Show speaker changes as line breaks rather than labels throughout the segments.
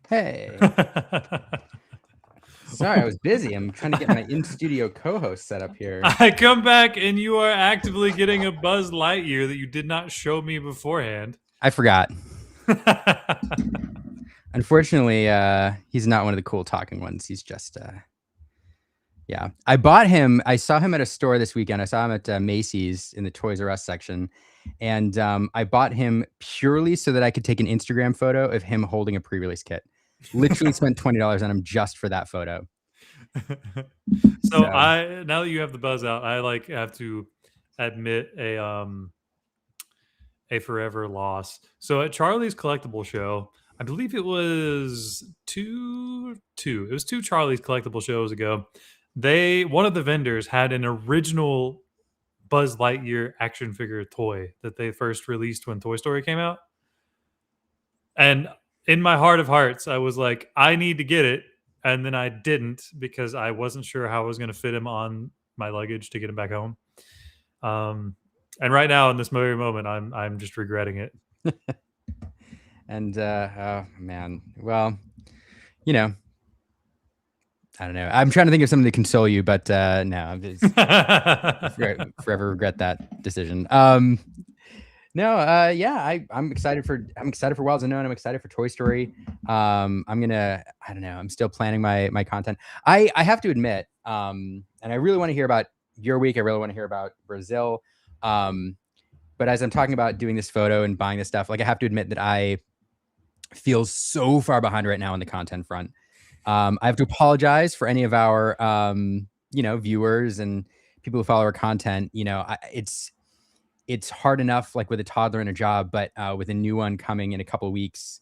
Hey. Sorry, I was busy. I'm trying to get my in-studio co-host set up here.
I come back and you are actively getting a Buzz Lightyear that you did not show me beforehand.
I forgot. Unfortunately, he's not one of the cool talking ones. He's just, yeah. I bought him. I saw him at a store this weekend. I saw him at Macy's in the Toys R Us section. And I bought him purely so that I could take an Instagram photo of him holding a pre-release kit. Literally spent $20 on him just for that photo.
So now that you have the Buzz out, I have to admit a forever loss. So at Charlie's Collectible Show, I believe it was two Charlie's Collectible shows ago. One of the vendors had an original Buzz Lightyear action figure toy that they first released when Toy Story came out. And in my heart of hearts, I was like, I need to get it. And then I didn't because I wasn't sure how I was going to fit him on my luggage to get him back home. And right now in this very moment, I'm just regretting it.
And oh man, well, you know, I don't know. I'm trying to think of something to console you, but no, I forever regret that decision. No, yeah, I'm excited for Wilds Unknown. I'm excited for Toy Story. I don't know. I'm still planning my content. I have to admit, and I really want to hear about your week. I really want to hear about Brazil. But as I'm talking about doing this photo and buying this stuff, I have to admit that I feel so far behind right now on the content front. I have to apologize for any of our, viewers and people who follow our content. It's hard enough, with a toddler and a job, but with a new one coming in a couple of weeks,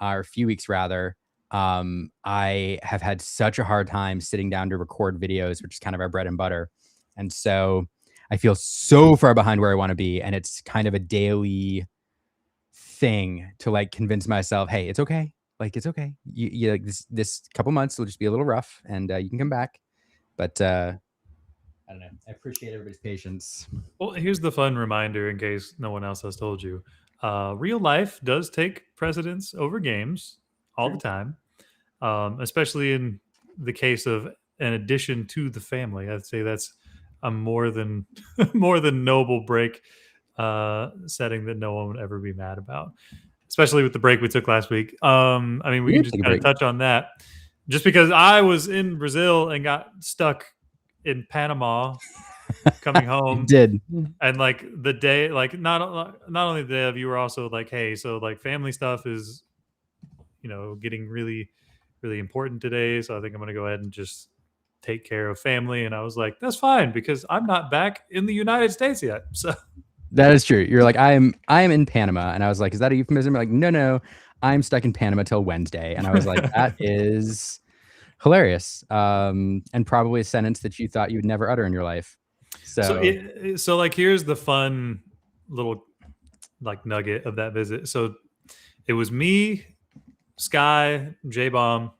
or a few weeks rather, I have had such a hard time sitting down to record videos, which is kind of our bread and butter. And so I feel so far behind where I want to be. And it's kind of a daily thing to convince myself, hey, it's okay. It's okay. You this couple months will just be a little rough and you can come back. But I don't know. I appreciate everybody's patience.
Well, here's the fun reminder in case no one else has told you. Real life does take precedence over games all the time, especially in the case of an addition to the family. I'd say that's a more than noble break setting that no one would ever be mad about, especially with the break we took last week. We can just kind of touch on that. Just because I was in Brazil and got stuck in Panama coming home.
Did.
And the day, not only the day of, you were also hey, so family stuff is, getting really, really important today. So I think I'm going to go ahead and just take care of family. And I was like, that's fine because I'm not back in the United States yet. So
that is true. You're like, I am in Panama. And I was like, is that a euphemism? You're like, no, I'm stuck in Panama till Wednesday. And I was like, that is hilarious. And probably a sentence that you thought you would never utter in your life. So
here's the fun little nugget of that visit. So it was me, Sky, J-Bomb,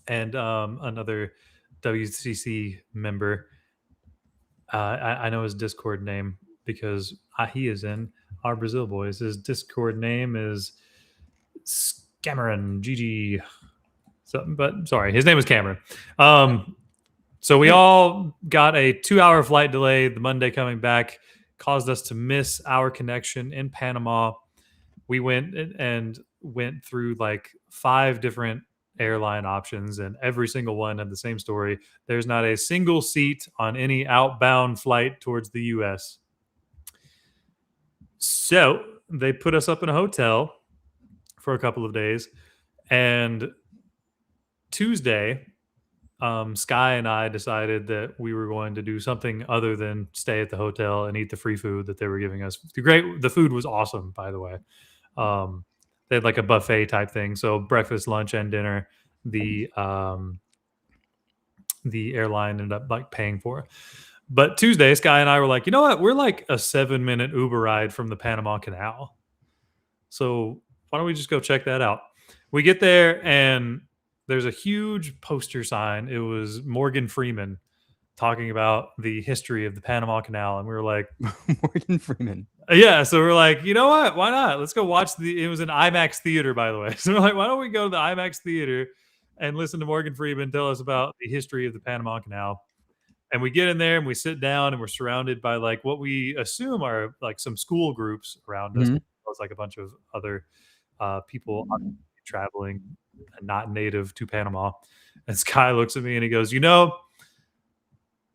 and another WCC member. I know his Discord name because he is in our Brazil boys. His Discord name is Cameron GG. Sorry, his name is Cameron. So we all got a 2-hour flight delay. The Monday coming back caused us to miss our connection in Panama. We went through 5 different airline options, and every single one had the same story. There's not a single seat on any outbound flight towards the U.S. So they put us up in a hotel for a couple of days, and Tuesday, Sky and I decided that we were going to do something other than stay at the hotel and eat the free food that they were giving us. The food was awesome, by the way. They had like a buffet type thing, so breakfast, lunch, and dinner. The airline ended up like paying for. But Tuesday, Sky and I were like, you know what? We're like a 7-minute Uber ride from the Panama Canal. So why don't we just go check that out? We get there and there's a huge poster sign. It was Morgan Freeman talking about the history of the Panama Canal. And we were like,
Morgan Freeman.
yeah. So we're like, you know what? Why not? Let's go watch it was an IMAX theater, by the way. So we're like, why don't we go to the IMAX theater and listen to Morgan Freeman tell us about the history of the Panama Canal? And we get in there and we sit down and we're surrounded by like what we assume are like some school groups around us.
Mhm.
It was like a bunch of other people traveling and not native to Panama. And Sky looks at me and he goes, you know,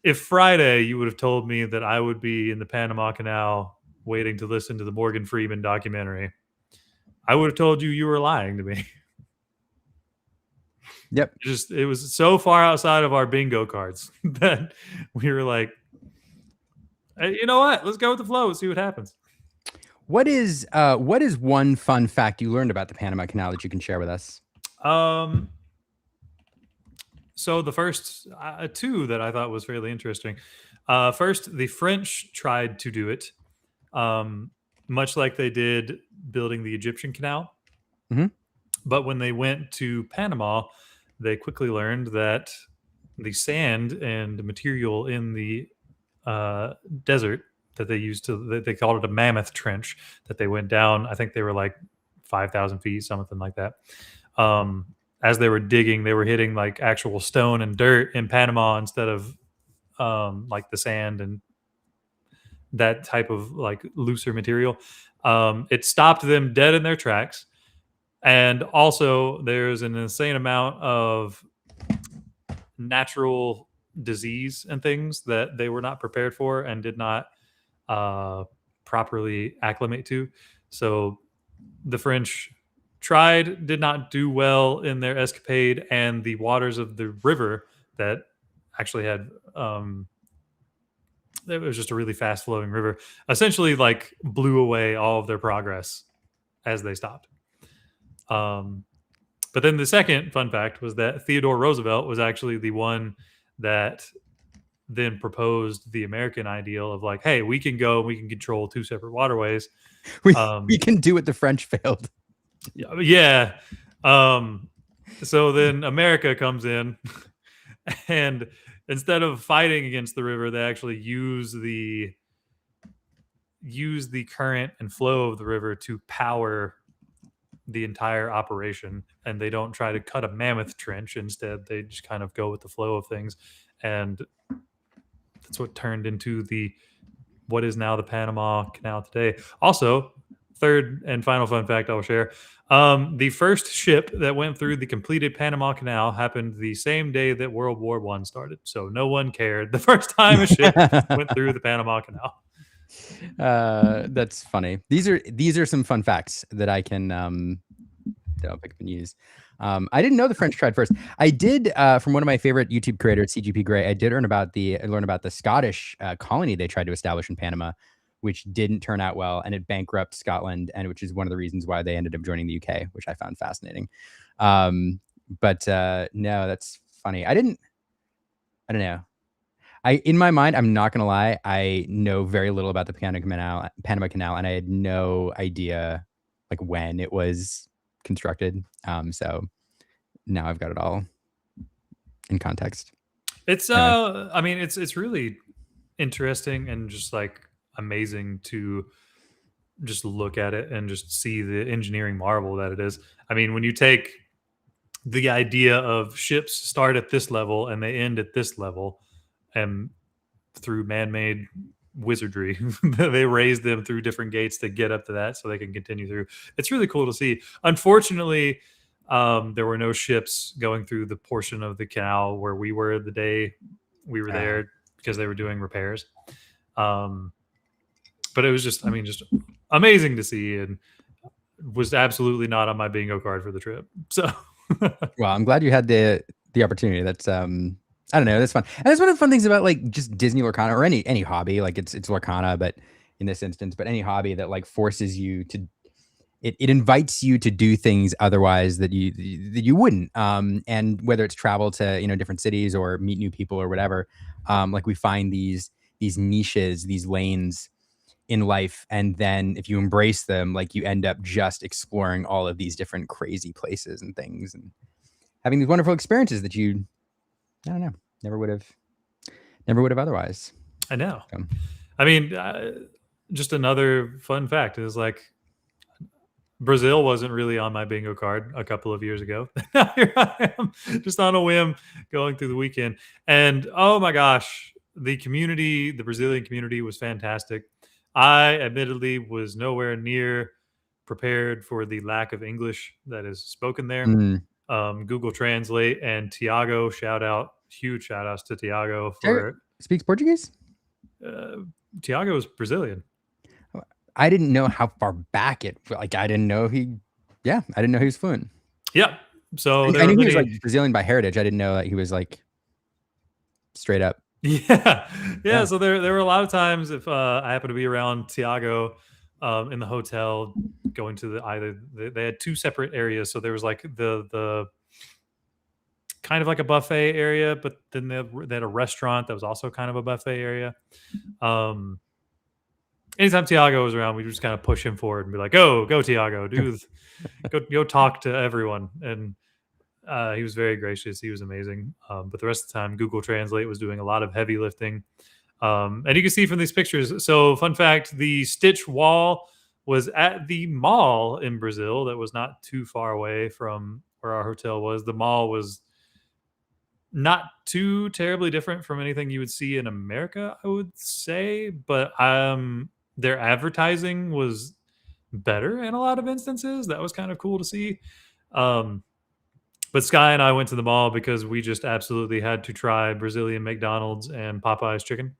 if Friday you would have told me that I would be in the Panama Canal waiting to listen to the Morgan Freeman documentary, I would have told you you were lying to me.
Yep.
It was so far outside of our bingo cards that we were like, hey, you know what? Let's go with the flow and see what happens.
What is one fun fact you learned about the Panama Canal that you can share with us?
So the first two that I thought was fairly interesting. First, the French tried to do it, much like they did building the Egyptian canal.
Mhm.
But when they went to Panama, they quickly learned that the sand and material in the desert that they used they called it a mammoth trench that they went down. I think they were like 5,000 feet, something like that. As they were digging, they were hitting like actual stone and dirt in Panama instead of like the sand and that type of like looser material. It stopped them dead in their tracks. And also, there's an insane amount of natural disease and things that they were not prepared for and did not properly acclimate to. So the French tried, did not do well in their escapade, and the waters of the river that actually had it was just a really fast flowing river, essentially like blew away all of their progress as they stopped. But then the second fun fact was that Theodore Roosevelt was actually the one that then proposed the American ideal of like, hey, we can go, we can control two separate waterways.
We can do what the French failed.
Yeah. So then America comes in and instead of fighting against the river, they actually use the current and flow of the river to power the entire operation, and they don't try to cut a mammoth trench. Instead, they just kind of go with the flow of things, and that's what turned into what is now the Panama Canal today. Also, third and final fun fact I will share: the first ship that went through the completed Panama Canal happened the same day that World War I started. So no one cared the first time a ship went through the Panama Canal.
That's funny. These are some fun facts that I can that I'll pick up and use. I didn't know the French tried first. I did from one of my favorite YouTube creators, CGP Grey. I did learn about the Scottish colony they tried to establish in Panama, which didn't turn out well, and it bankrupted Scotland, and which is one of the reasons why they ended up joining the UK, which I found fascinating. But no, that's funny. I don't know. In my mind, I'm not gonna lie, I know very little about the Panama Canal, and I had no idea like when it was constructed. So now I've got it all in context.
It's I mean, it's really interesting and just like amazing to just look at it and just see the engineering marvel that it is. I mean, when you take the idea of ships start at this level and they end at this level, and through man-made wizardry they raise them through different gates to get up to that so they can continue through. It's really cool to see. Unfortunately, there were no ships going through the portion of the canal where we were the day we were there because they were doing repairs. But it was just, I mean, just amazing to see, and was absolutely not on my bingo card for the trip. So
well, I'm glad you had the opportunity. That's I don't know, that's fun. And that's one of the fun things about like just Disney Lorcana, or any hobby. Like it's Lorcana, but in this instance, but any hobby that like forces you to it invites you to do things otherwise that you wouldn't. And whether it's travel to different cities or meet new people or whatever, like we find these niches, these lanes in life, and then if you embrace them, like you end up just exploring all of these different crazy places and things, and having these wonderful experiences that you, I don't know, never would have otherwise.
I know.
So.
I mean, just another fun fact is like Brazil wasn't really on my bingo card a couple of years ago. Now here I am, just on a whim, going through the weekend. And oh my gosh, the Brazilian community was fantastic. I admittedly was nowhere near prepared for the lack of English that is spoken there.
Mm.
Google Translate and Tiago, huge shout outs to Tiago for.
Speaks Portuguese?
Tiago is Brazilian.
I didn't know how far back I didn't know he was fluent.
Yeah. So
I knew he was like Brazilian by heritage. I didn't know that he was like straight up.
Yeah. So there were a lot of times if I happened to be around Tiago in the hotel going to they had two separate areas. So there was like the kind of like a buffet area, but then they had a restaurant that was also kind of a buffet area. Anytime Tiago was around, we just kind of push him forward and be like, go Tiago, go talk to everyone. And he was very gracious. He was amazing. But the rest of the time, Google Translate was doing a lot of heavy lifting. And you can see from these pictures. So fun fact, the Stitch wall was at the mall in Brazil that was not too far away from where our hotel was. The mall was not too terribly different from anything you would see in America, I would say. But their advertising was better in a lot of instances. That was kind of cool to see. But Sky and I went to the mall because we just absolutely had to try Brazilian McDonald's and Popeye's chicken.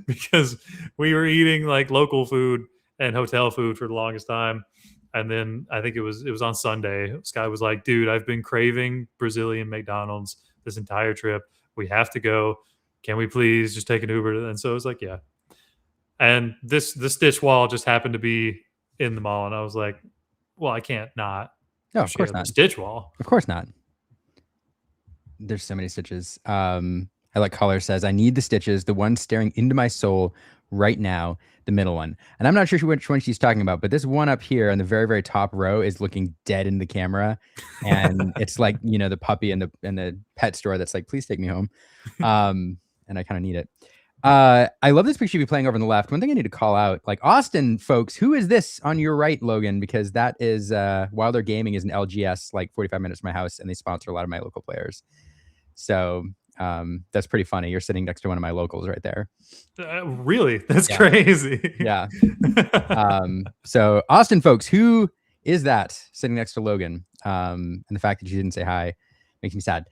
Because we were eating like local food and hotel food for the longest time. And then I think it was on Sunday. Sky was like, dude, I've been craving Brazilian McDonald's this entire trip. We have to go. Can we please just take an Uber? And so it was like, yeah. And the Stitch wall just happened to be in the mall. And I was like, well, I can't not.
No, of course not.
Stitch wall.
Of course not. There's so many stitches. I like Color says, I need the stitches, the one staring into my soul right now, the middle one. And I'm not sure which one she's talking about, but this one up here on the very, very top row is looking dead in the camera. And it's like, the puppy in the pet store that's like, please take me home. And I kind of need it. I love this picture of you playing over on the left. One thing I need to call out, like Austin folks, who is this on your right, Logan? Because that is Wilder Gaming is an LGS like 45 minutes from my house, and they sponsor a lot of my local players. So that's pretty funny. You're sitting next to one of my locals right there.
Really? That's crazy.
Yeah. So Austin folks, who is that sitting next to Logan? And the fact that you didn't say hi makes me sad.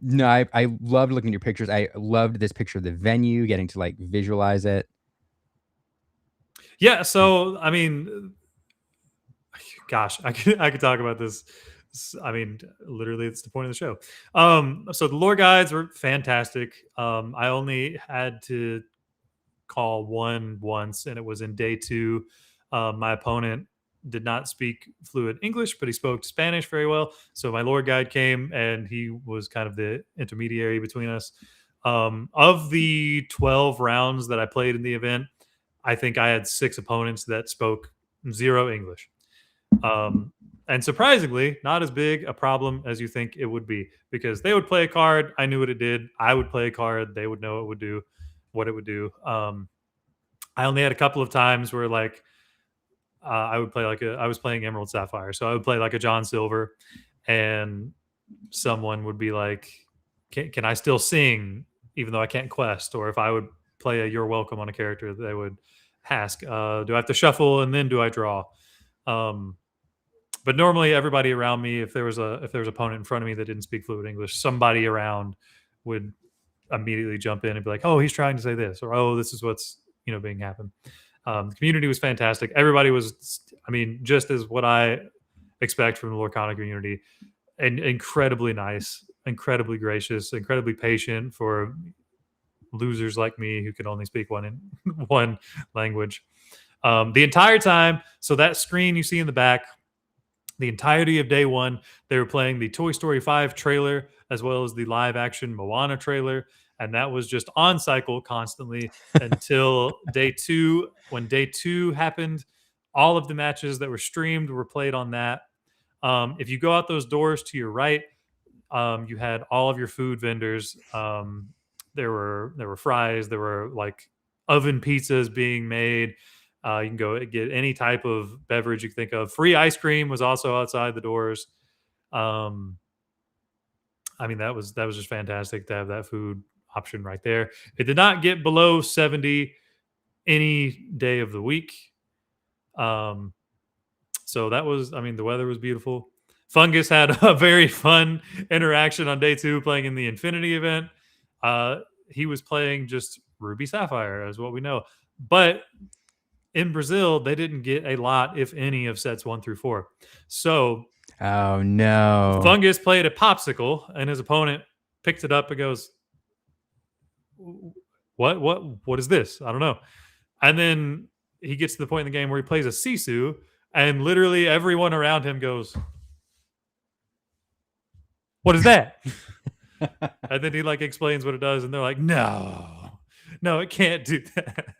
No, I loved looking at your pictures. I loved this picture of the venue, getting to like visualize it.
Yeah. So, I mean, gosh, I could talk about this. I mean, literally, it's the point of the show. So the lore guides were fantastic. I only had to call one once, and it was in day 2. My opponent did not speak fluent English, but he spoke Spanish very well. So my lore guide came, and he was kind of the intermediary between us. Of the 12 rounds that I played in the event, I think I had 6 opponents that spoke 0 English. And surprisingly, not as big a problem as you think it would be, because they would play a card. I knew what it did. I would play a card. They would know what it would do. I only had a couple of times where like, I would play I was playing Emerald Sapphire. So I would play like a John Silver, and someone would be like, can I still sing even though I can't quest? Or if I would play a You're Welcome on a character, they would ask, do I have to shuffle and then do I draw? But normally everybody around me, if there was an opponent in front of me that didn't speak fluent English, somebody around would immediately jump in and be like, oh, he's trying to say this, or, oh, this is what's, being happened. The community was fantastic. Everybody was, just as what I expect from the Lorcana community, and incredibly nice, incredibly gracious, incredibly patient for losers like me who could only speak one language. The entire time. So that screen you see in the back, the entirety of day one, they were playing the Toy Story 5 trailer as well as the live action Moana trailer. And that was just on cycle constantly until day two. When day two happened, all of the matches that were streamed were played on that. If you go out those doors to your right, you had all of your food vendors. There were fries. There were like oven pizzas being made. You can go get any type of beverage you can think of. Free ice cream was also outside the doors. Um, I mean, that was just fantastic to have that food option right there. It did not get below 70 any day of the week. Um, so that was, I mean, the weather was beautiful. Fungus had a very fun interaction on day two playing in the Infinity event. He was playing just Ruby Sapphire, as what we know. But in Brazil, they didn't get a lot, if any, of sets 1 through 4. So
Oh no.
Fungus played a popsicle, and his opponent picked it up and goes, what is this? I don't know. And then he gets to the point in the game where he plays a Sisu, and literally everyone around him goes, what is that? And then he like explains what it does, and they're like, no, it can't do that.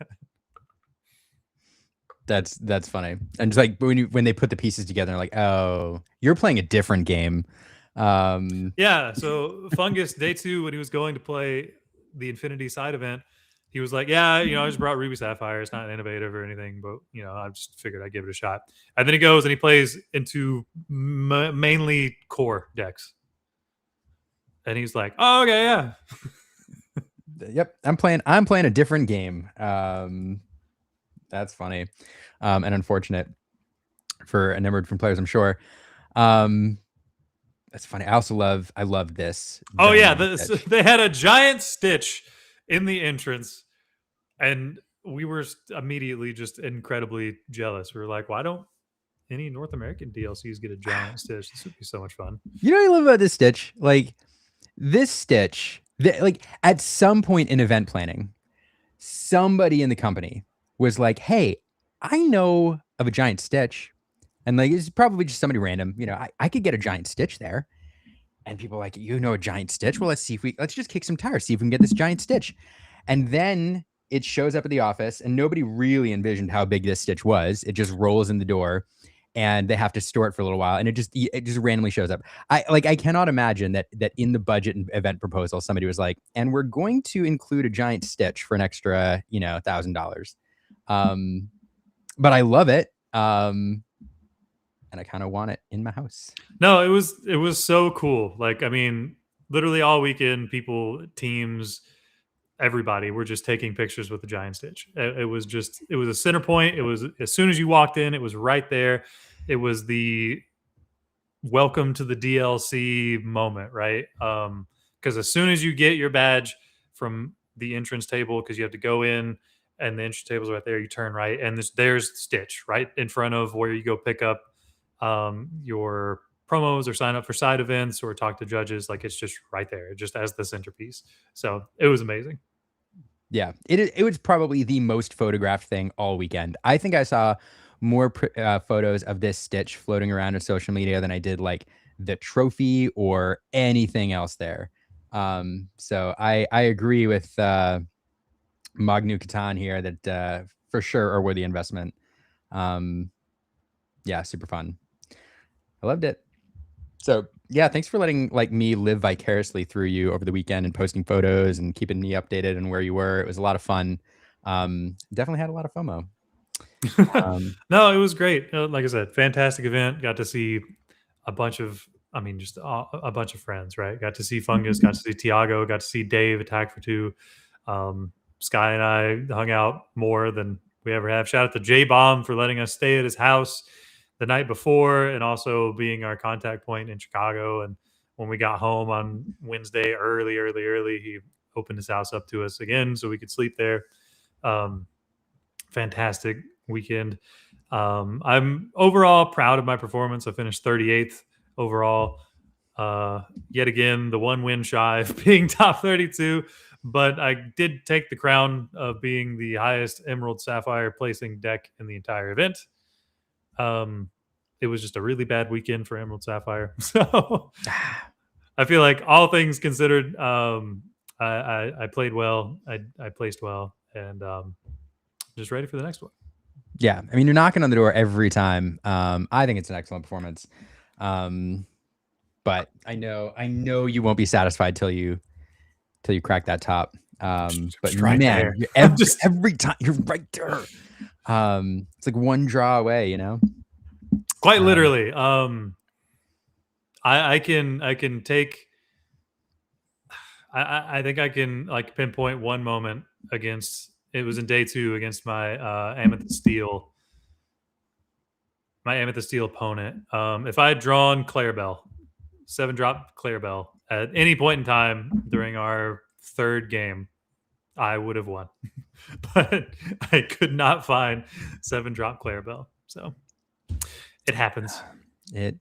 That's funny. And just like when they put the pieces together, they're like, oh, you're playing a different game.
Yeah. So Fungus day two, when he was going to play the Infinity side event, he was like, yeah, I just brought Ruby Sapphire. It's not innovative or anything, but I just figured I'd give it a shot. And then he goes and he plays into mainly core decks. And he's like, oh, okay, yeah.
Yep. I'm playing a different game. That's funny. And unfortunate for a number of different players, I'm sure. That's funny. I love this.
Oh yeah. They had a giant Stitch in the entrance, and we were immediately just incredibly jealous. We were like, why don't any North American DLCs get a giant Stitch? This would be so much fun.
You know what I love about this Stitch? Like this Stitch, like at some point in event planning, somebody in the company was like, hey, I know of a giant Stitch. And like, it's probably just somebody random, I could get a giant Stitch there. And people are like, a giant Stitch? Well, let's just kick some tires, see if we can get this giant Stitch. And then it shows up at the office, and nobody really envisioned how big this Stitch was. It just rolls in the door, and they have to store it for a little while, and it just randomly shows up. I cannot imagine that in the budget and event proposal, somebody was like, and we're going to include a giant Stitch for an extra, $1,000. But I love it. And I kind of want it in my house.
No, it was so cool. Like, I mean, literally all weekend, people, teams, everybody were just taking pictures with the giant Stitch. It was a center point. It was, as soon as you walked in, it was right there. It was the welcome to the DLC moment, right? Because as soon as you get your badge from the entrance table, because you have to go in, and the entrance table's right there, you turn right, and there's Stitch right in front of where you go pick up your promos or sign up for side events or talk to judges. Like, it's just right there, just as the centerpiece. So it was amazing.
Yeah, it was probably the most photographed thing all weekend. I think I saw more photos of this Stitch floating around on social media than I did like the trophy or anything else there. So I agree with Magnu Katan here that for sure are worthy investment. Yeah, super fun. I loved it. So yeah, thanks for letting me live vicariously through you over the weekend and posting photos and keeping me updated on where you were. It was a lot of fun. Definitely had a lot of FOMO.
No, it was great. Like I said, fantastic event. Got to see a bunch of, just a bunch of friends, right? Got to see Fungus, got to see Tiago, got to see Dave, Attack for Two. Sky and I hung out more than we ever have. Shout out to J-Bomb for letting us stay at his house the night before, and also being our contact point in Chicago. And when we got home on Wednesday early, he opened his house up to us again so we could sleep there. Fantastic weekend. I'm overall proud of my performance. I finished 38th overall. Yet again, the one win shy of being top 32, but I did take the crown of being the highest Emerald Sapphire placing deck in the entire event. It was just a really bad weekend for Emerald Sapphire. So I feel like all things considered, I played well. I placed well, and just ready for the next one.
Yeah, I mean, you're knocking on the door every time. I think it's an excellent performance. But I know you won't be satisfied till you crack that top. But
right
man,
there.
every time you're right there. It's like one draw away, you know.
Quite literally. I can take. I think I can like pinpoint one moment against. It was in day 2 against my Amethyst Steel. My Amethyst Steel opponent. If I had drawn Clarabelle, 7-drop Clarabelle at any point in time during our third game, I would have won. But I could not find 7-drop Clarabelle. So it happens.
It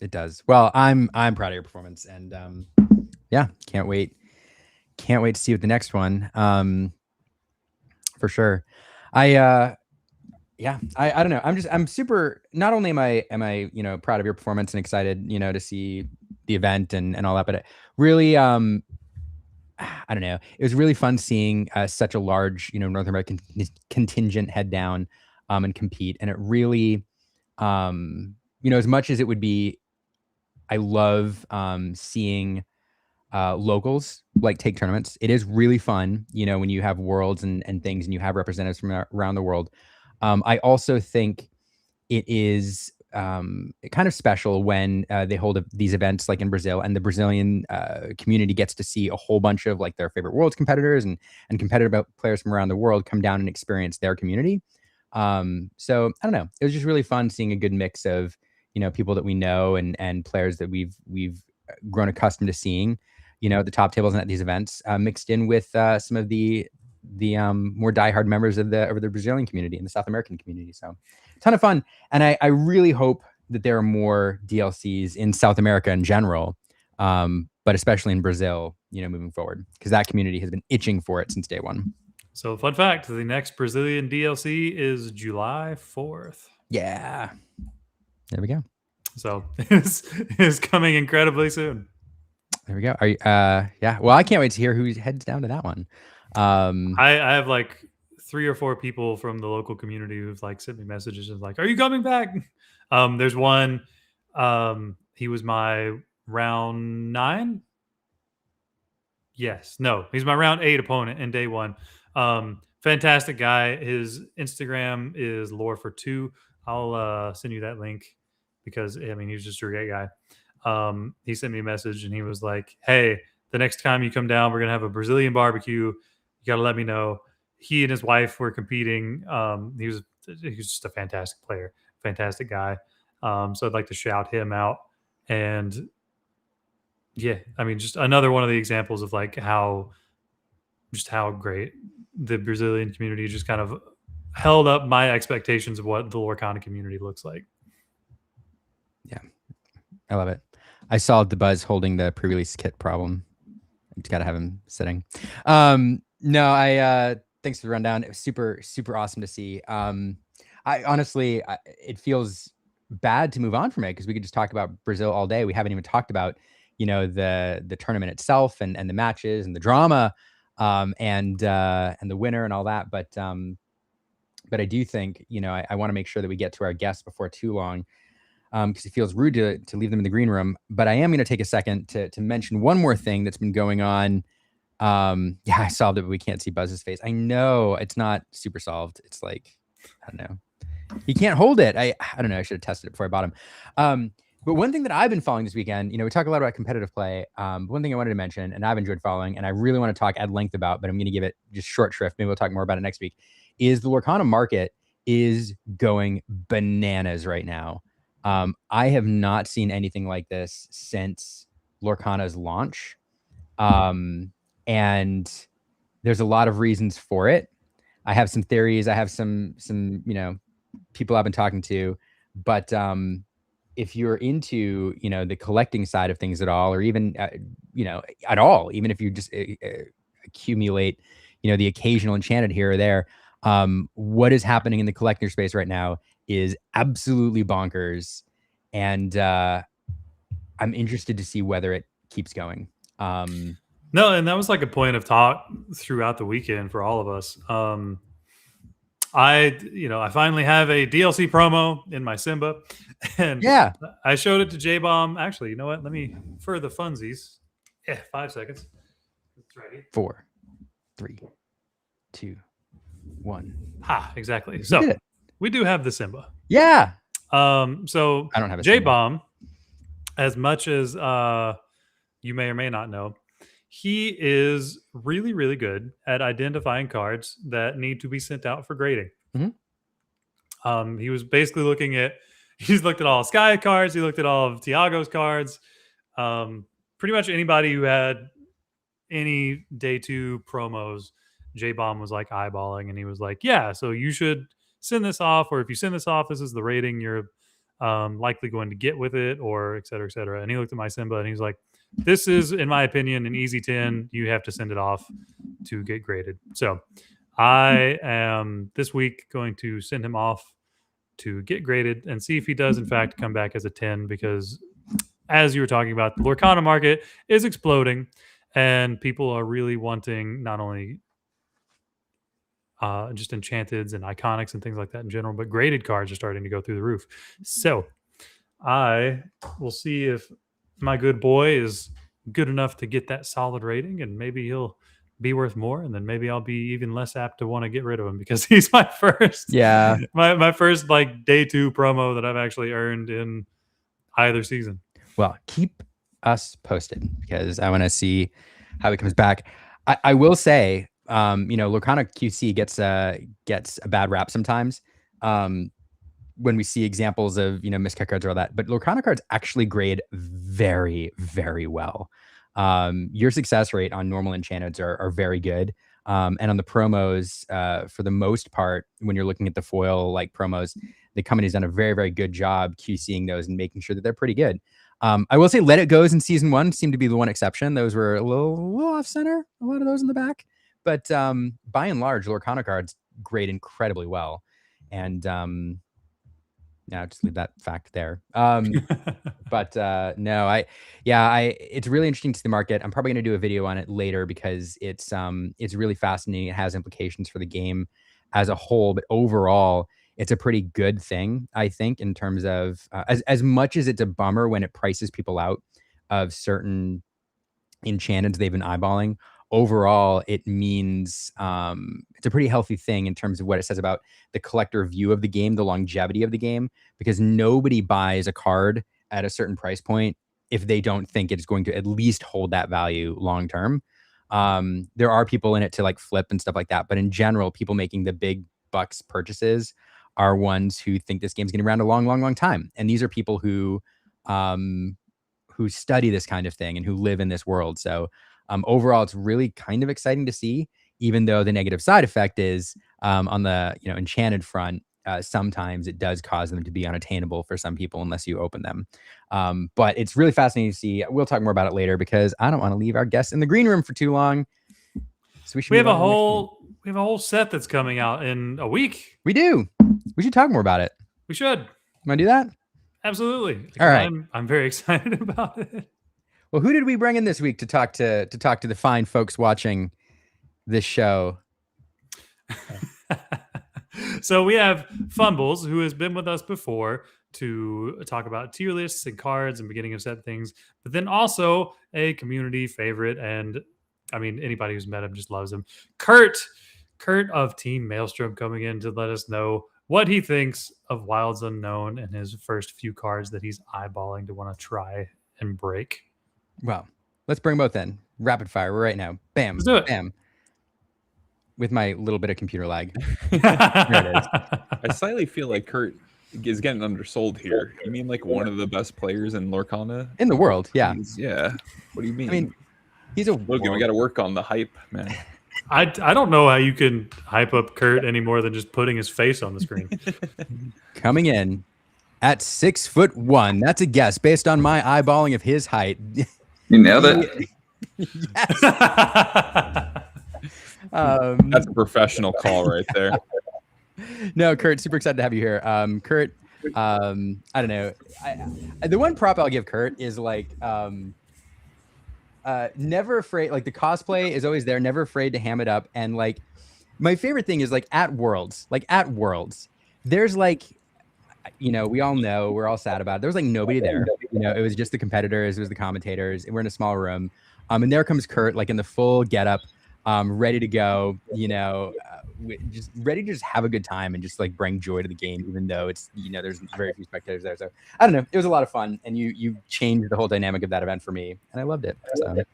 does. Well, I'm proud of your performance, and yeah, can't wait to see what the next one. For sure. I don't know. I'm super, not only am I, you know, proud of your performance and excited, you know, to see the event and all that, but it really, I don't know. It was really fun seeing such a large, you know, North American contingent head down and compete. And it really, you know, as much as it would be, I love seeing locals like take tournaments. It is really fun, you know, when you have worlds and things and you have representatives from around the world. I also think it is kind of special when they hold these events like in Brazil, and the Brazilian community gets to see a whole bunch of like their favorite worlds competitors and competitive players from around the world come down and experience their community. So I don't know. It was just really fun seeing a good mix of, you know, people that we know and players that we've grown accustomed to seeing, you know, at the top tables and at these events, mixed in with some of the more diehard members of the Brazilian community and the South American community. So a ton of fun. And I really hope that there are more DLCs in South America in general, but especially in Brazil, you know, moving forward, because that community has been itching for it since day one.
So fun fact, the next Brazilian DLC is July 4th.
Yeah. There we go.
So it's coming incredibly soon.
There we go. Are you, yeah. Well, I can't wait to hear who heads down to that one.
I have like 3 or 4 people from the local community who've like sent me messages and like, "Are you coming back?" There's one. He was my round 9. Yes, no, he's my round 8 opponent in day 1. Fantastic guy. His Instagram is lore4two. I'll send you that link because I mean he's just a great guy. He sent me a message and he was like, "Hey, the next time you come down, we're gonna have a Brazilian barbecue. You gotta let me know." He and his wife were competing. He was just a fantastic player, fantastic guy. So I'd like to shout him out. And yeah, I mean, just another one of the examples of like how great the Brazilian community just kind of held up my expectations of what the Lorcana community looks like.
Yeah, I love it. I solved the Buzz holding the pre-release kit problem. You just got to have him sitting. No, thanks for the rundown. It was super, super awesome to see. I honestly, it feels bad to move on from it because we could just talk about Brazil all day. We haven't even talked about, you know, the tournament itself and the matches and the drama, and the winner and all that. But I do think, you know, I want to make sure that we get to our guests before too long, because it feels rude to leave them in the green room. But I am going to take a second to mention one more thing that's been going on. Yeah, I solved it, but we can't see Buzz's face. I know it's not super solved. It's like, I don't know. He can't hold it. I don't know. I should have tested it before I bought him. But one thing that I've been following this weekend, you know, we talk a lot about competitive play. But one thing I wanted to mention, and I've enjoyed following, and I really want to talk at length about, but I'm going to give it just short shrift. Maybe we'll talk more about it next week, is the Lorcana market is going bananas right now. I have not seen anything like this since Lorcana's launch. And there's a lot of reasons for it. I have some theories. I have some, you know, people I've been talking to, but, if you're into, you know, the collecting side of things at all, or even, you know, at all, even if you just accumulate, the occasional enchanted here or there. What is happening in the collector space right now is absolutely bonkers, and I'm interested to see whether it keeps going.
No, and that was like a point of talk throughout the weekend for all of us. I finally have a DLC promo in my Simba, and
Yeah.
I showed it to J-Bomb. Actually, you know what? Let me, for the funsies, 5 seconds. It's right here.
4, 3, 2, 1.
Exactly. So we do have the Simba.
Yeah.
So
I don't have a
J-Bomb, as much as you may or may not know, he is really, really good at identifying cards that need to be sent out for grading.
Mm-hmm.
He was basically he's looked at all Sky cards. He looked at all of Tiago's cards. Pretty much anybody who had any day 2 promos, J-Bomb was like eyeballing, and he was like, yeah, so you should send this off, or if you send this off, this is the rating you're likely going to get with it, or et cetera, et cetera. And he looked at my Simba and he's like, this is, in my opinion, an easy 10. You have to send it off to get graded. So I am this week going to send him off to get graded and see if he does, in fact, come back as a 10, because as you were talking about, the Lorcana market is exploding and people are really wanting not only just enchanteds and iconics and things like that in general, but graded cards are starting to go through the roof. So I will see if my good boy is good enough to get that solid rating, and maybe he'll be worth more, and then maybe I'll be even less apt to want to get rid of him, because he's my first my first like day 2 promo that I've actually earned in either season.
Well, keep us posted, because I want to see how he comes back. I will say, Lorcana QC gets a bad rap sometimes when we see examples of miscut cards or all that, but Lorcana cards actually grade very, very well. Your success rate on normal enchanteds are very good, and on the promos, for the most part, when you're looking at the foil like promos, the company's done a very, very good job QCing those and making sure that they're pretty good. I will say Let It Go's in season 1 seemed to be the one exception. Those were a little off center, a lot of those in the back, but by and large, Lorcana cards grade incredibly well. And now just leave that fact there. But no, it's really interesting to the market. I'm probably going to do a video on it later, because it's really fascinating. It has implications for the game as a whole, but overall, it's a pretty good thing, I think, in terms of as much as it's a bummer when it prices people out of certain enchanteds they've been eyeballing. Overall, it means it's a pretty healthy thing in terms of what it says about the collector view of the game, the longevity of the game, because nobody buys a card at a certain price point if they don't think it's going to at least hold that value long term. There are people in it to like flip and stuff like that, but in general, people making the big bucks purchases are ones who think this game's going to be around a long, long, long time. And these are people who study this kind of thing and who live in this world. So overall, it's really kind of exciting to see, even though the negative side effect is on the enchanted front, sometimes it does cause them to be unattainable for some people unless you open them. But it's really fascinating to see. We'll talk more about it later, because I don't want to leave our guests in the green room for too long. So
we have a whole set that's coming out in a week.
We do. We should talk more about it.
We should.
Want to do that?
Absolutely.
All right.
I'm very excited about it.
Well, who did we bring in this week to talk to the fine folks watching this show?
So we have Fumbles, who has been with us before to talk about tier lists and cards and beginning of set things, but then also a community favorite, and I mean, anybody who's met him just loves him. Kurt of Team Maelstrom, coming in to let us know what he thinks of Wilds Unknown and his first few cards that he's eyeballing to want to try and break.
Well, let's bring both in. Rapid fire right now. Bam.
Let's do it.
Bam. With my little bit of computer lag.
There it is. I slightly feel like Kurt is getting undersold here. You mean like one of the best players in Lorcana?
In the world, yeah.
Yeah. What do you mean?
I mean, he's a...
Logan, we got to work on the hype, man.
I don't know how you can hype up Kurt any more than just putting his face on the screen.
Coming in at 6'1". That's a guess based on my eyeballing of his height.
You nailed it.
Yes.
That's a professional call right there.
No, Kurt, super excited to have you here. Kurt, I don't know. The one prop I'll give Kurt is like never afraid. Like the cosplay is always there, never afraid to ham it up. And like my favorite thing is like at Worlds, there's like, you know, we all know, we're all sad about it. There was like nobody there. You know, it was just the competitors, it was the commentators. We're in a small room. And there comes Kurt, like in the full getup, ready to go, you know, just ready to just have a good time and just like bring joy to the game, even though it's, you know, there's very few spectators there. So I don't know, it was a lot of fun, and you changed the whole dynamic of that event for me, and I loved it. So I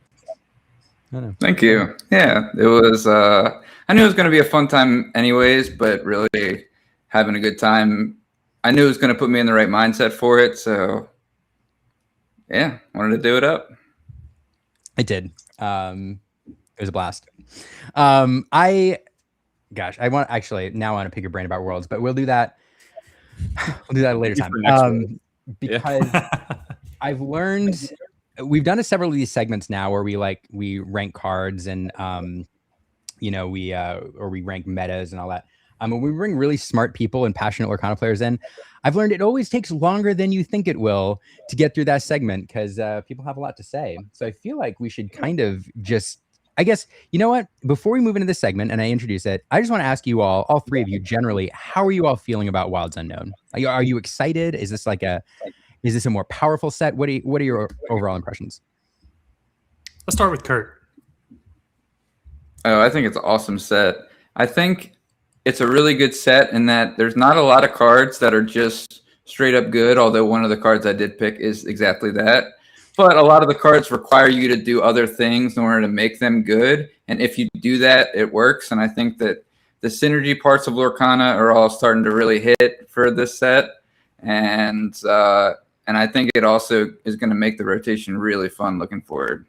don't know.
Thank you. Yeah, it was. I knew it was going to be a fun time, anyways, but really having a good time. I knew it was going to put me in the right mindset for it. So yeah, wanted to do it up.
It did. It was a blast. I want to pick your brain about Worlds, but we'll do that. We'll do that at a later time. Because I've learned, we've done several of these segments now where we rank cards and you know, we rank metas and all that. When we bring really smart people and passionate Lorcana players in, I've learned it always takes longer than you think it will to get through that segment, because people have a lot to say. So I feel like we should kind of just, I guess, you know what? Before we move into this segment and I introduce it, I just want to ask you all three of you generally, how are you all feeling about Wilds Unknown? Are you excited? Is this a more powerful set? What are your overall impressions?
Let's start with Kurt.
Oh, I think it's an awesome set. I think it's a really good set in that there's not a lot of cards that are just straight up good, although one of the cards I did pick is exactly that. But a lot of the cards require you to do other things in order to make them good. And if you do that, it works. And I think that the synergy parts of Lorcana are all starting to really hit for this set. And I think it also is going to make the rotation really fun looking forward.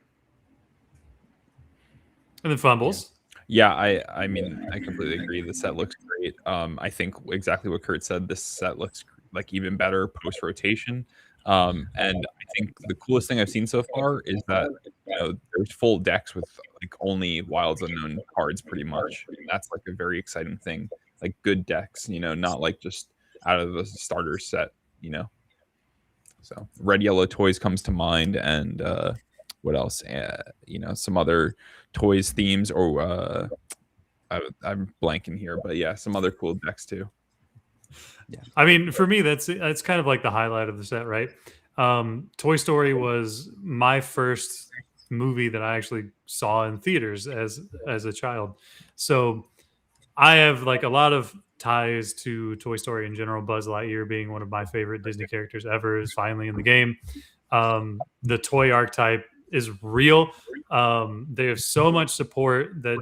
And then Fumbles.
Yeah, I mean, I completely agree. The set looks great. I think exactly what Kurt said. This set looks like even better post rotation. And I think the coolest thing I've seen so far is that, you know, there's full decks with like only Wilds Unknown cards pretty much. That's like a very exciting thing. Like good decks, you know, not like just out of the starter set, you know. So Red Yellow Toys comes to mind, and what else? You know, some other toys themes, or I'm blanking here, but yeah, some other cool decks too.
Yeah, I mean, for me, that's kind of like the highlight of the set, right? Toy Story was my first movie that I actually saw in theaters as a child, so I have like a lot of ties to Toy Story in general. Buzz Lightyear being one of my favorite Disney characters ever is finally in the game. The toy archetype is real. They have so much support that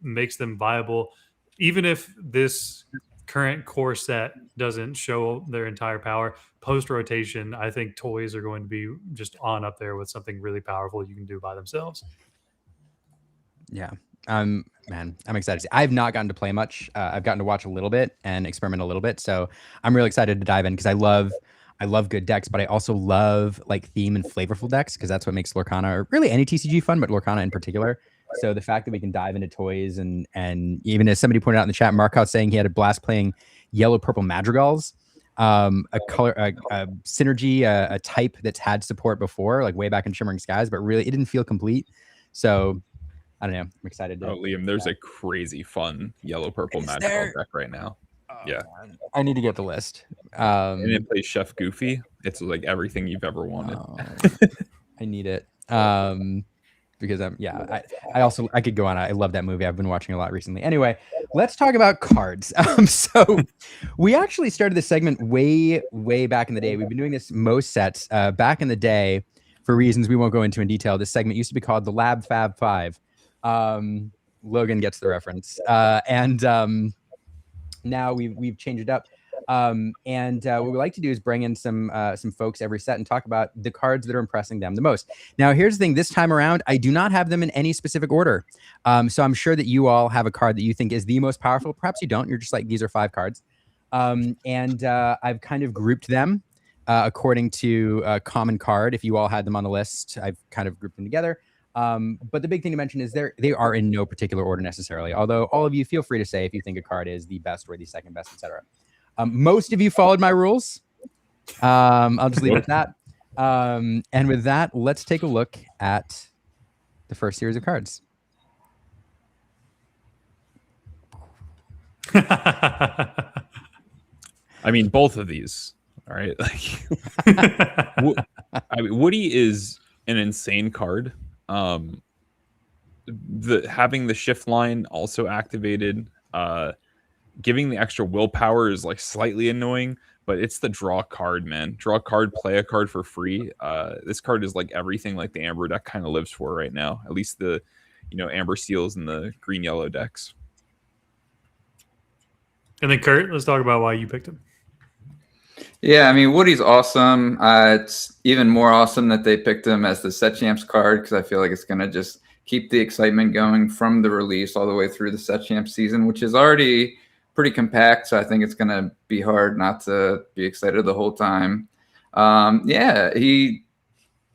makes them viable, even if this current core set doesn't show their entire power. Post rotation, I think toys are going to be just on up there with something really powerful you can do by themselves.
Yeah. Man, I'm excited to see. I've not gotten to play much. I've gotten to watch a little bit and experiment a little bit. So I'm really excited to dive in, because I love good decks, but I also love like theme and flavorful decks, because that's what makes Lorcana, or really any TCG, fun, but Lorcana in particular. So the fact that we can dive into toys, and even as somebody pointed out in the chat, Markout saying he had a blast playing yellow purple madrigals, a synergy, a type that's had support before, like way back in Shimmering Skies, but really it didn't feel complete. So I don't know. I'm excited.
Liam, there's a crazy fun yellow purple madrigal deck right now. Yeah,
I need to get the list.
And it plays Chef Goofy. It's like everything you've ever wanted.
I need it. Because I could go on. I love that movie. I've been watching a lot recently. Anyway, let's talk about cards. So we actually started this segment way back in the day. We've been doing this most sets back in the day for reasons we won't go into in detail. This segment used to be called the Lab Fab 5. Logan gets the reference. Now we've changed it up. What we like to do is bring in some folks every set and talk about the cards that are impressing them the most. Now, here's the thing. This time around, I do not have them in any specific order. So I'm sure that you all have a card that you think is the most powerful. Perhaps you don't. You're just like, these are 5 cards. I've kind of grouped them according to a common card. If you all had them on the list, I've kind of grouped them together. But the big thing to mention is they are in no particular order necessarily. Although all of you feel free to say if you think a card is the best or the second best, etc. Most of you followed my rules. I'll just leave it at that. And with that, let's take a look at the first series of cards.
I mean, both of these. All right, like I mean, Woody is an insane card. Having the shift line also activated, giving the extra willpower is like slightly annoying, but it's the draw card, man. Draw a card, play a card for free. This card is like everything like the Amber deck kind of lives for right now. At least the Amber Seals and the green yellow decks.
And then Kurt, let's talk about why you picked him.
Yeah, I mean, Woody's awesome. It's even more awesome that they picked him as the Set Champs card because I feel like it's going to just keep the excitement going from the release all the way through the Set Champs season, which is already pretty compact. So I think it's going to be hard not to be excited the whole time. Yeah, he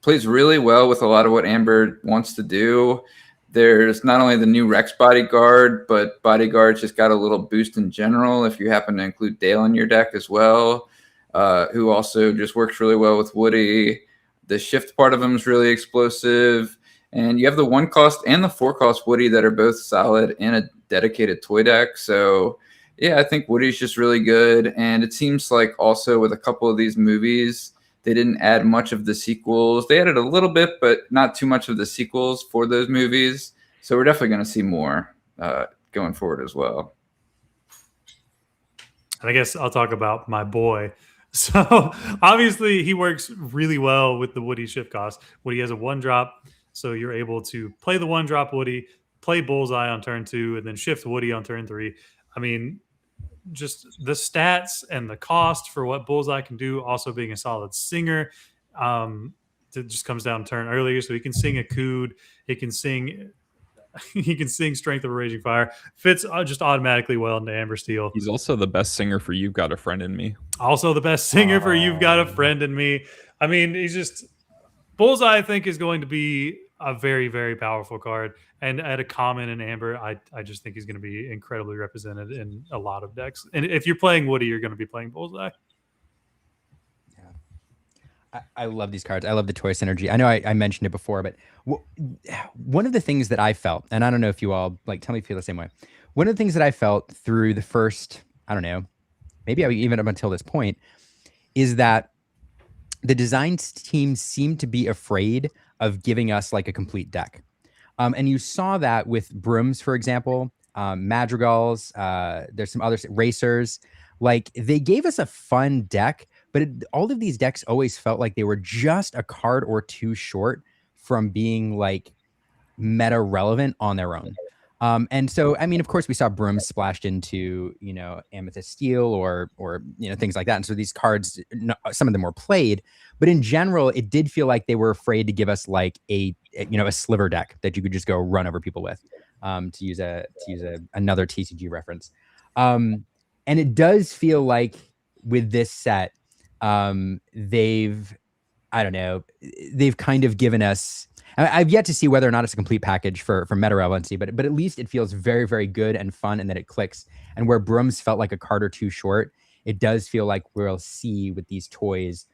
plays really well with a lot of what Amber wants to do. There's not only the new Rex Bodyguard, but Bodyguard's just got a little boost in general if you happen to include Dale in your deck as well, who also just works really well with Woody. The shift part of him is really explosive. And you have the 1 cost and the 4 cost Woody that are both solid in a dedicated toy deck. So, yeah, I think Woody's just really good. And it seems like also with a couple of these movies, they didn't add much of the sequels. They added a little bit, but not too much of the sequels for those movies. So we're definitely going to see more going forward as well.
And I guess I'll talk about my boy. So obviously he works really well with the Woody shift cost. Woody has a 1-drop, so you're able to play the 1-drop Woody, play Bullseye on turn 2, and then shift Woody on turn 3. I mean, just the stats and the cost for what Bullseye can do, also being a solid singer. It just comes down turn earlier, so he can sing a Cood. He can sing Strength of a Raging Fire. Fits just automatically well into Amber Steel.
He's also the best singer for You've Got a Friend in Me.
Also the best singer for You've Got a Friend in Me. I mean, he's just Bullseye, I think, is going to be a very, very powerful card. And at a common in Amber, I just think he's going to be incredibly represented in a lot of decks. And if you're playing Woody, you're going to be playing Bullseye.
Yeah, I love these cards. I love the toy synergy. I know I mentioned it before, but one of the things that I felt, and I don't know if you all tell me if you feel the same way. One of the things that I felt through the first, I don't know, maybe even up until this point, is that the design team seemed to be afraid of giving us like a complete deck. And you saw that with Brooms, for example, Madrigals, there's some other racers. Like they gave us a fun deck, but all of these decks always felt like they were just a card or two short from being like meta relevant on their own. And so, I mean, of course, we saw Brooms splashed into, Amethyst Steel or things like that. And so these cards, some of them were played, but in general, it did feel like they were afraid to give us like a sliver deck that you could just go run over people with, to use another TCG reference. And it does feel like with this set, they've kind of given us. I've yet to see whether or not it's a complete package for meta relevancy, but at least it feels very, very good and fun, and that it clicks. And where Brooms felt like a card or two short, it does feel like we'll see with these toys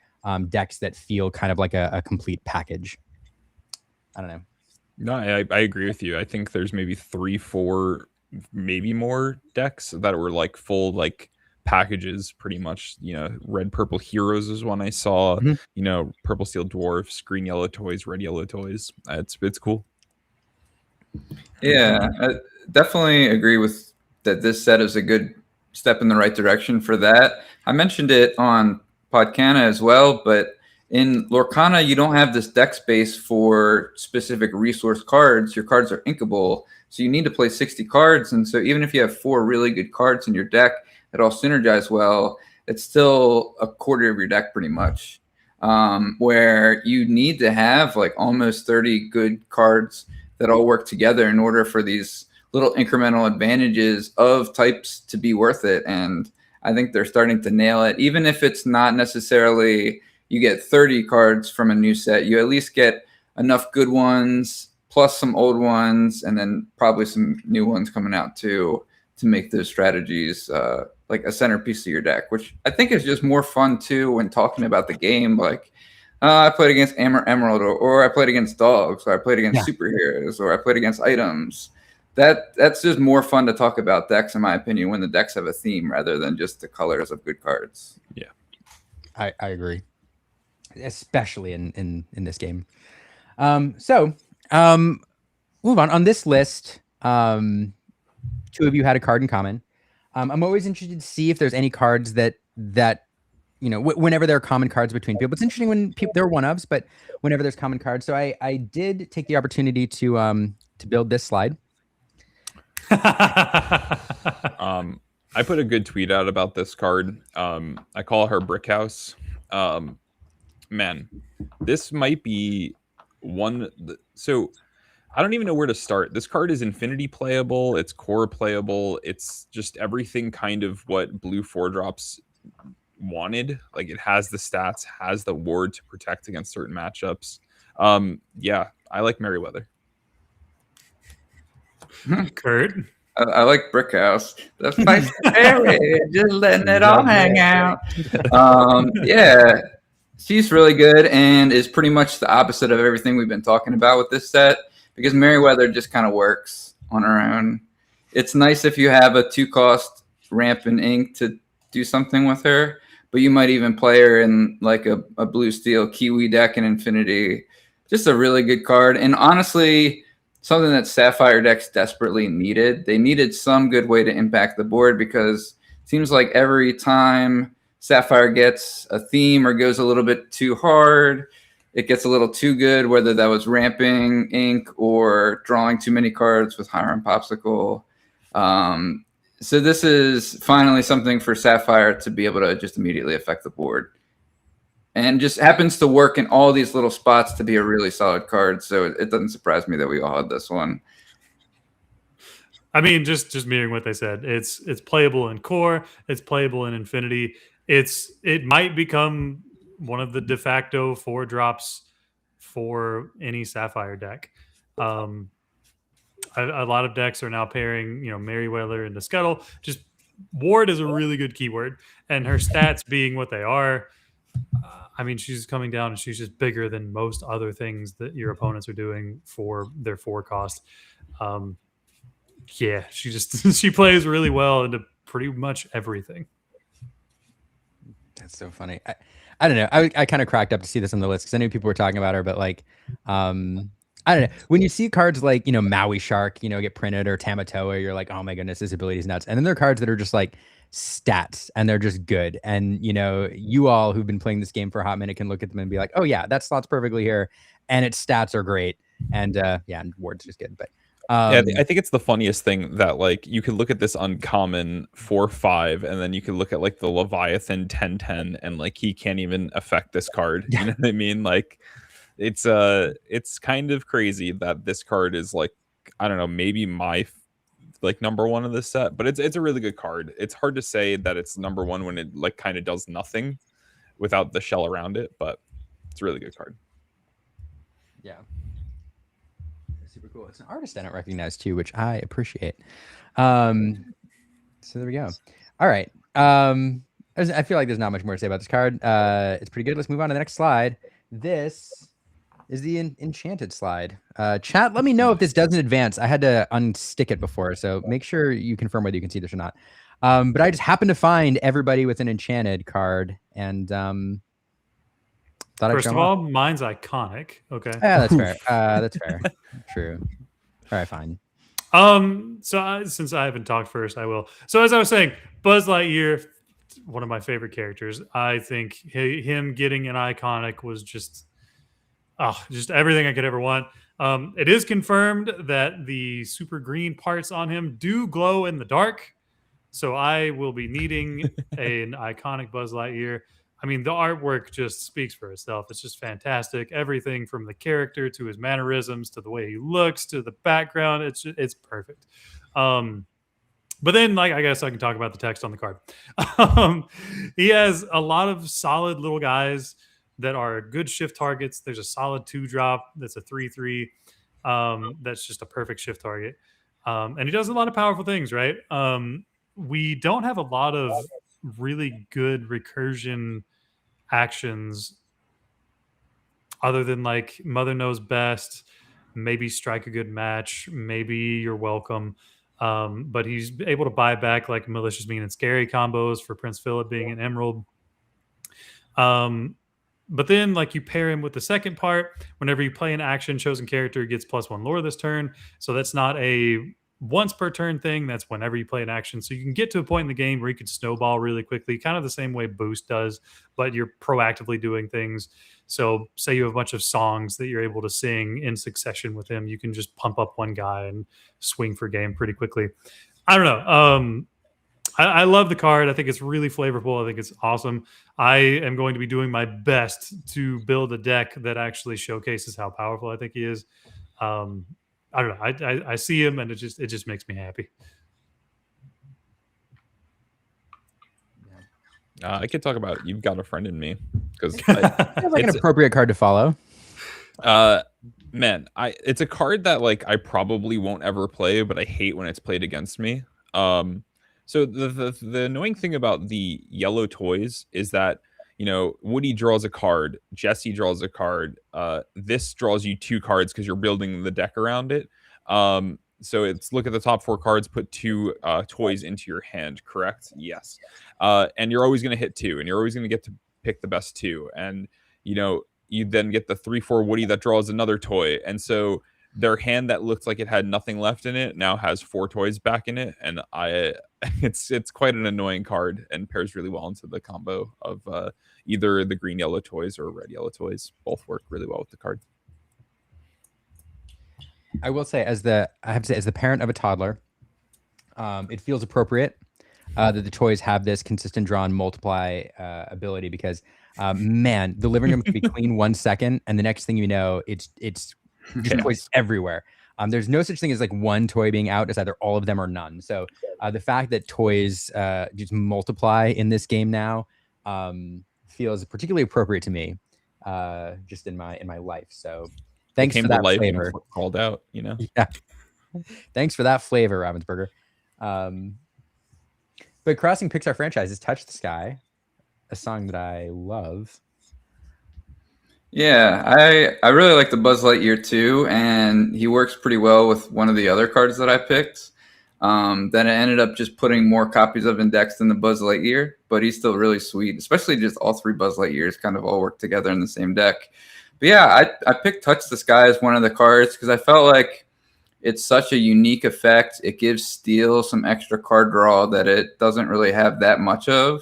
decks that feel kind of like a complete package. I don't know.
No, I agree with you. I think there's maybe 3, 4, maybe more decks that were like full like packages, pretty much. Red Purple Heroes is one I saw.
Mm-hmm.
Purple Steel Dwarfs, green yellow toys, red yellow toys. It's cool.
Yeah, I definitely agree with that. This set is a good step in the right direction for that. I mentioned it on Podcana as well, but in Lorcana, you don't have this deck space for specific resource cards. Your cards are inkable, so you need to play 60 cards. And so even if you have 4 really good cards in your deck that all synergize well, it's still a quarter of your deck pretty much, where you need to have like almost 30 good cards that all work together in order for these little incremental advantages of types to be worth it. And I think they're starting to nail it. Even if it's not necessarily you get 30 cards from a new set, you at least get enough good ones plus some old ones, and then probably some new ones coming out too, to make those strategies like a centerpiece of your deck, which I think is just more fun too when talking about the game. Like, I played against Emerald, or I played against dogs, or I played against superheroes, or I played against items. That's just more fun to talk about decks, in my opinion, when the decks have a theme rather than just the colors of good cards.
Yeah,
I agree, especially in this game. So move on this list. 2 of you had a card in common. I'm always interested to see if there's any cards that whenever there are common cards between people. It's interesting when there are one-ofs, but whenever there's common cards. So I did take the opportunity to build this slide.
I put a good tweet out about this card. I call her Brick House. Man, this might be one. So I don't even know where to start. This card is infinity playable. It's core playable. It's just everything kind of what blue 4-drops wanted. Like, it has the stats, has the ward to protect against certain matchups. Yeah, I like Merryweather.
Kurt?
I like Brick House. That's my favorite. Just letting it all hang out. Yeah, she's really good and is pretty much the opposite of everything we've been talking about with this set, because Merryweather just kind of works on her own. It's nice if you have a 2-cost ramp and ink to do something with her, but you might even play her in like a blue steel Kiwi deck in Infinity. Just a really good card. And honestly, something that Sapphire decks desperately needed. They needed some good way to impact the board, because it seems like every time Sapphire gets a theme or goes a little bit too hard, it gets a little too good, whether that was ramping ink or drawing too many cards with Hiram Popsicle. So this is finally something for Sapphire to be able to just immediately affect the board. And just happens to work in all these little spots to be a really solid card. So it doesn't surprise me that we all had this one.
I mean, just mirroring what they said. It's playable in core. It's playable in Infinity. It might become one of the de facto 4-drops for any Sapphire deck. A lot of decks are now pairing, Merryweather into Scuttle. Just ward is a really good keyword, and her stats being what they are. I mean, she's coming down and she's just bigger than most other things that your opponents are doing for their 4 cost. Yeah, she plays really well into pretty much everything.
That's so funny. I don't know. I kind of cracked up to see this on the list because I knew people were talking about her, but like, I don't know. When you see cards like, Maui Shark, get printed, or Tamatoa, you're like, oh my goodness, this ability is nuts. And then there are cards that are just like stats and they're just good. And, you all who've been playing this game for a hot minute can look at them and be like, oh yeah, that slots perfectly here. And its stats are great. And and ward's just good. But
yeah, I think it's the funniest thing that, like, you could look at this uncommon 4/5, and then you could look at like the Leviathan 10/10, and like he can't even affect this card. You know what I mean? Like, it's kind of crazy that this card is like, I don't know, maybe my like number one of this set, but it's a really good card. It's hard to say that it's number one when it like kind of does nothing without the shell around it, but it's a really good card.
Yeah. Super cool. It's an artist I don't recognize too, which I appreciate. So there we go. All right. I feel like there's not much more to say about this card. It's pretty good. Let's move on to the next slide. This is the enchanted slide. Chat, let me know if this doesn't advance. I had to unstick it before, so make sure you confirm whether you can see this or not. But I just happened to find everybody with an enchanted card, and
first of all, mine's iconic. Okay.
Yeah, that's fair. That's fair. True. All right, fine.
Since I haven't talked first, I will. So as I was saying, Buzz Lightyear, one of my favorite characters. I think him getting an iconic was just everything I could ever want. It is confirmed that the super green parts on him do glow in the dark. So I will be needing an iconic Buzz Lightyear. I mean, the artwork just speaks for itself. It's just fantastic. Everything from the character to his mannerisms to the way he looks to the background. It's perfect. But then, like, I guess I can talk about the text on the card. He has a lot of solid little guys that are good shift targets. There's a solid 2-drop that's a 3/3. That's just a perfect shift target. And he does a lot of powerful things, right? We don't have a lot of really good recursion actions other than like Mother Knows Best, maybe Strike a Good Match, maybe You're Welcome. But he's able to buy back like Malicious, Mean, and Scary combos for Prince Philip being an Emerald. But then, like, you pair him with the second part. Whenever you play an action, chosen character gets +1 lore this turn. So that's not a once per turn thing. That's whenever you play an action. So you can get to a point in the game where you could snowball really quickly, kind of the same way Boost does, but you're proactively doing things. So, say you have a bunch of songs that you're able to sing in succession with him, you can just pump up one guy and swing for game pretty quickly. I don't know. I love the card. I think it's really flavorful. I think it's awesome. I am going to be doing my best to build a deck that actually showcases how powerful I think he is. I don't know. I see him and it just makes me happy.
I could talk about You've Got a Friend in Me because
Feels like an appropriate card to follow.
Man, it's a card that like I probably won't ever play, but I hate when it's played against me. So the annoying thing about the yellow toys is that, you know, Woody draws a card, Jesse draws a card, this draws you 2 cards because you're building the deck around it. So it's look at the top 4 cards, put 2 toys into your hand, correct? Yes. And you're always going to hit 2, and you're always going to get to pick the best 2. And, you know, you then get the 3/4 Woody that draws another toy. And so their hand that looked like it had nothing left in it now has 4 toys back in it. And it's quite an annoying card and pairs really well into the combo of either the green yellow toys or red yellow toys. Both work really well with the card.
I will say, as the parent of a toddler, it feels appropriate that the toys have this consistent draw and multiply ability, because man, delivering them can be clean 1 second, and the next thing you know, it's just toys everywhere. There's no such thing as like one toy being out. It's either all of them or none. So the fact that toys just multiply in this game now feels particularly appropriate to me, just in my life. So thanks for that flavor.
Called out, you know.
Yeah. Thanks for that flavor, Ravensburger. But Crossing Pixar franchises, Touch the Sky, a song that I love.
Yeah, I really like the Buzz Lightyear too, and he works pretty well with one of the other cards that I picked. Then I ended up just putting more copies of Index than the Buzz Lightyear, but he's still really sweet, especially just all 3 Buzz Lightyears kind of all work together in the same deck. But yeah, I picked Touch the Sky as one of the cards because I felt like it's such a unique effect. It gives Steel some extra card draw that it doesn't really have that much of.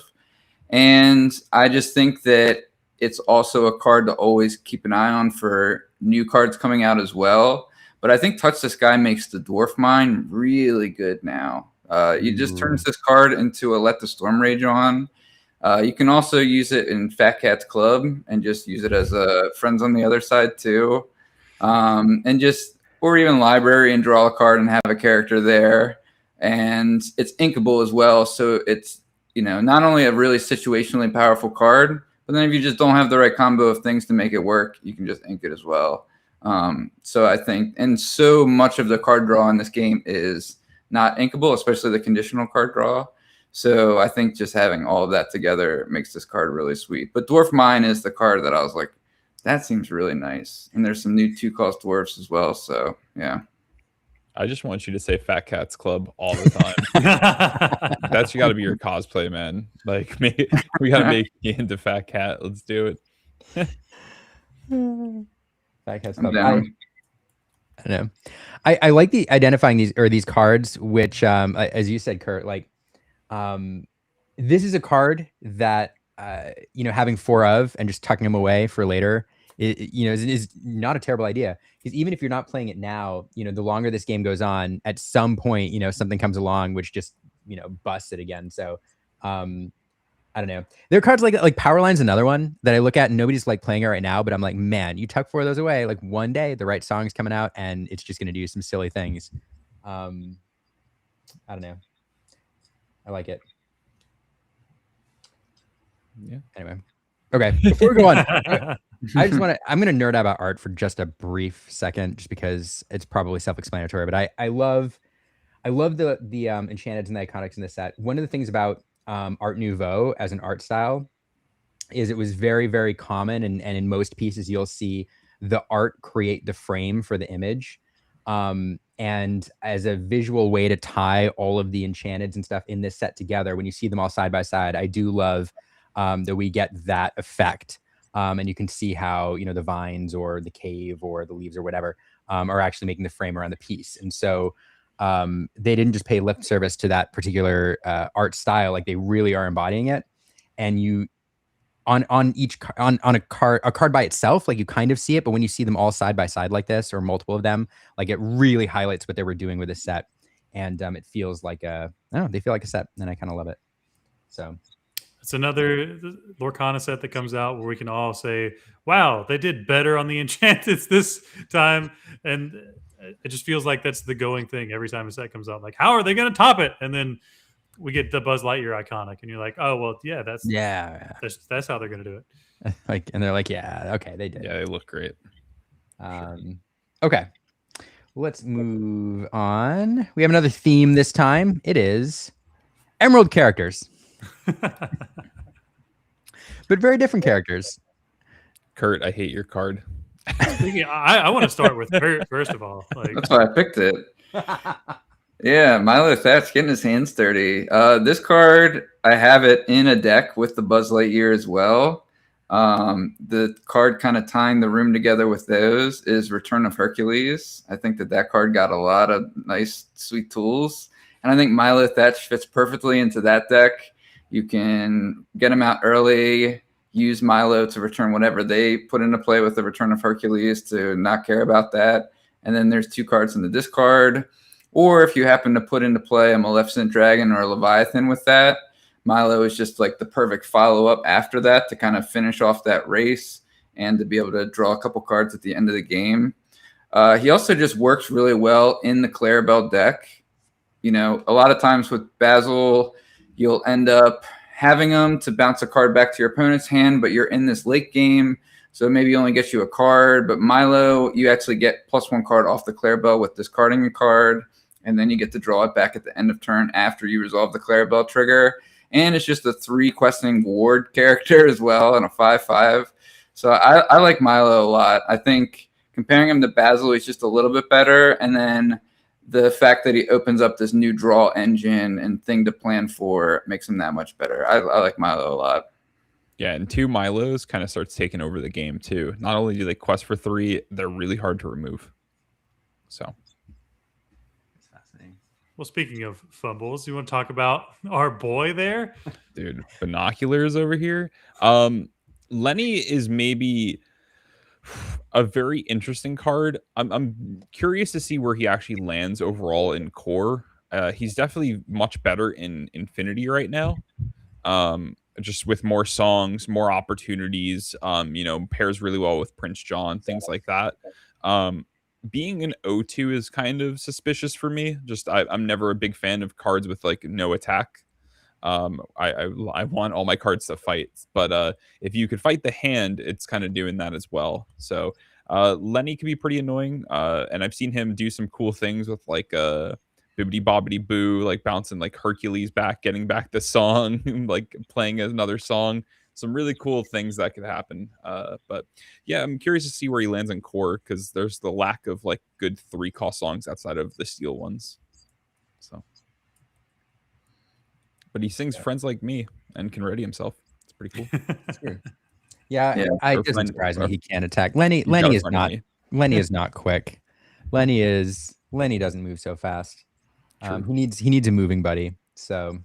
And I just think that it's also a card to always keep an eye on for new cards coming out as well. But I think Touch the Sky makes the Dwarf Mine really good now. You just turns this card into a Let the Storm Rage on. You can also use it in Fat Cat's Club and just use it as a Friends on the Other Side too. Or even Library and draw a card and have a character there. And it's inkable as well. So it's, you know, not only a really situationally powerful card, but then if you just don't have the right combo of things to make it work, you can just ink it as well. So I think, and so much of the card draw in this game is not inkable, especially the conditional card draw. So I think just having all of that together makes this card really sweet. But Dwarf Mine is the card that I was like, that seems really nice. And there's some new 2-cost dwarfs as well. So yeah.
I just want you to say Fat Cat's Club all the time. That's got to be your cosplay, man. Like, we got to make you into Fat Cat. Let's do it.
Fat Cat's Club. I don't know. I like the identifying these cards, which, as you said, Kurt, like, this is a card that, you know, having 4 of and just tucking them away for later, is not a terrible idea. Because even if you're not playing it now, you know, the longer this game goes on, at some point, you know, something comes along which just, you know, busts it again. So I don't know. There are cards like Powerline's another one that I look at and nobody's like playing it right now, but I'm like, man, you tuck 4 of those away. Like one day the right song's coming out and it's just gonna do some silly things. I don't know. I like it.
Yeah.
Anyway. Okay. Before we go on, I'm going to nerd out about art for just a brief second, just because it's probably self-explanatory, but I love the enchanteds and the iconics in this set. One of the things about Art Nouveau as an art style is it was very, very common, and in most pieces you'll see the art create the frame for the image. And as a visual way to tie all of the enchanteds and stuff in this set together, when you see them all side by side, I do love that we get that effect. And you can see how, the vines or the cave or the leaves or whatever are actually making the frame around the piece. And so they didn't just pay lip service to that particular art style, like they really are embodying it. And you on a card by itself, like you kind of see it, but when you see them all side by side like this, or multiple of them, like it really highlights what they were doing with this set. And it feels like they feel like a set, and I kind of love it. So
it's another Lorcana set that comes out where we can all say, wow, they did better on the Enchanted this time. And it just feels like that's the going thing every time a set comes out. Like, how are they going to top it? And then we get the Buzz Lightyear iconic, and you're like, oh, well, yeah, that's how they're going to do it.
Like, and they're like, yeah, okay, they did.
Yeah, they look great.
Okay, let's move on. We have another theme this time. It is Emerald characters. But very different characters.
Kurt, I hate your card.
I want to start with Kurt, first of all. Like,
that's why I picked it. Yeah, Milo Thatch getting his hands dirty. This card, I have it in a deck with the Buzz Lightyear as well. The card kind of tying the room together with those is Return of Hercules. I think that card got a lot of nice, sweet tools. And I think Milo Thatch fits perfectly into that deck. You can get him out early, use Milo to return whatever they put into play with the Return of Hercules to not care about that. And then there's 2 cards in the discard. Or if you happen to put into play a Maleficent Dragon or a Leviathan with that, Milo is just like the perfect follow-up after that to kind of finish off that race and to be able to draw a couple cards at the end of the game. He also just works really well in the Clarabelle deck. A lot of times with Basil, you'll end up having him to bounce a card back to your opponent's hand, but you're in this late game, so maybe he only gets you a card. But Milo, you actually get +1 card off the Clarabelle with discarding a card, and then you get to draw it back at the end of turn after you resolve the Clarabelle trigger. And it's just a 3 questing ward character as well, and a 5/5. So I like Milo a lot. I think comparing him to Basil, he's just a little bit better. And then the fact that he opens up this new draw engine and thing to plan for makes him that much better. I like Milo a lot.
Yeah, and 2 Milos kind of starts taking over the game too. Not only do they quest for 3, they're really hard to remove. So.
Well, speaking of fumbles, you want to talk about our boy there?
Dude, binoculars over here. Lenny is maybe a very interesting card. I'm curious to see where he actually lands overall in core. He's definitely much better in Infinity right now. Just with more songs, more opportunities, pairs really well with Prince John, things like that. Being an O2 is kind of suspicious for me. Just I'm never a big fan of cards with like no attack. I want all my cards to fight, but if you could fight the hand, it's kind of doing that as well. So Lenny can be pretty annoying, and I've seen him do some cool things with like bibbity bobbity boo, like bouncing like Hercules back, getting back the song, like playing another song. Some really cool things that could happen. But yeah, I'm curious to see where he lands in core, because there's the lack of like good 3-cost songs outside of the steel ones. So, but he sings "Friends Like Me" and can ready himself. It's pretty cool.
Yeah, it doesn't surprise me he can't attack. Lenny is not quick. Lenny doesn't move so fast. He needs a moving buddy. So.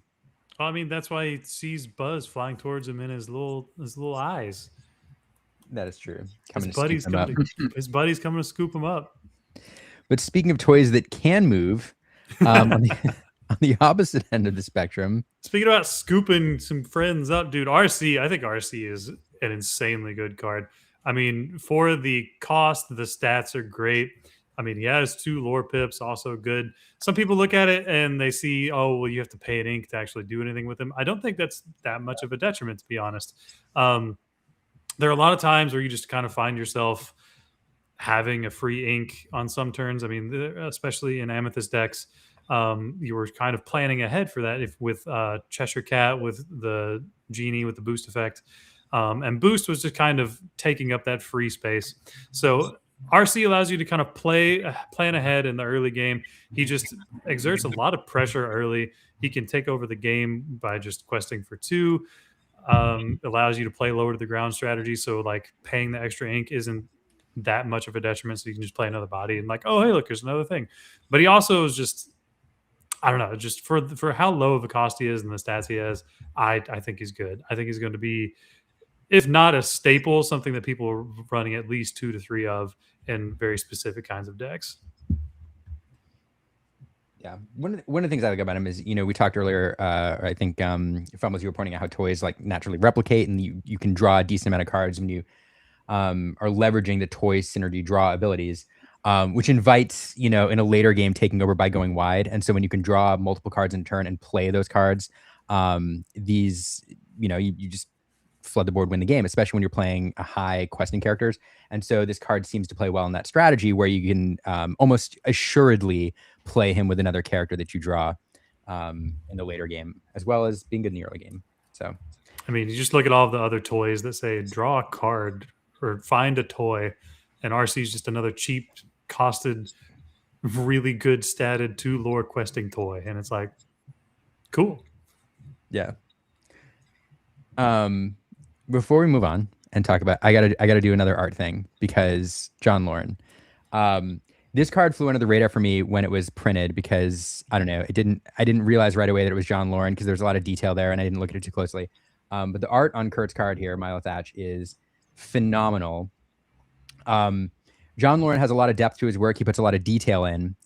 Well, I mean, that's why he sees Buzz flying towards him in his little eyes.
That is true.
His buddy's coming to scoop him up.
But speaking of toys that can move, on the opposite end of the spectrum.
Speaking about scooping some friends up, dude, RC, I think RC is an insanely good card. I mean, for the cost, the stats are great. I mean, he has 2 lore pips, also good. Some people look at it and they see, oh, well, you have to pay an ink to actually do anything with him. I don't think that's that much of a detriment, to be honest. there are a lot of times where you just kind of find yourself having a free ink on some turns. I mean, especially in Amethyst decks, you were kind of planning ahead for that. If with Cheshire Cat, with the Genie, with the boost effect, and boost was just kind of taking up that free space. So RC allows you to kind of plan ahead in the early game. He just exerts a lot of pressure early. He can take over the game by just questing for 2. Allows you to play lower to the ground strategy. So like paying the extra ink isn't that much of a detriment. So you can just play another body and like, oh, hey, look, there's another thing. But he also is just, I don't know, just for how low of a cost he is and the stats he has, I think he's good. I think he's going to be, if not a staple, something that people are running at least 2 to 3 of in very specific kinds of decks.
Yeah, one of the things I like about him is, we talked earlier. I think Fumbles, you were pointing out how toys like naturally replicate, and you can draw a decent amount of cards when you are leveraging the toy synergy draw abilities, which invites in a later game taking over by going wide. And so when you can draw multiple cards in turn and play those cards, these you just flood the board, win the game, especially when you're playing a high questing characters. And so this card seems to play well in that strategy where you can almost assuredly play him with another character that you draw in the later game, as well as being good in the early game. So,
I mean, you just look at all the other toys that say draw a card or find a toy, and RC is just another cheap, costed, really good statted 2 lore questing toy. And it's like, cool.
Yeah. Before we move on and talk about, I gotta do another art thing because John Lauren. This card flew under the radar for me when it was printed because I don't know, I didn't realize right away that it was John Lauren because there's a lot of detail there and I didn't look at it too closely. But the art on Kurt's card here, Milo Thatch, is phenomenal. John Lauren has a lot of depth to his work. He puts a lot of detail in.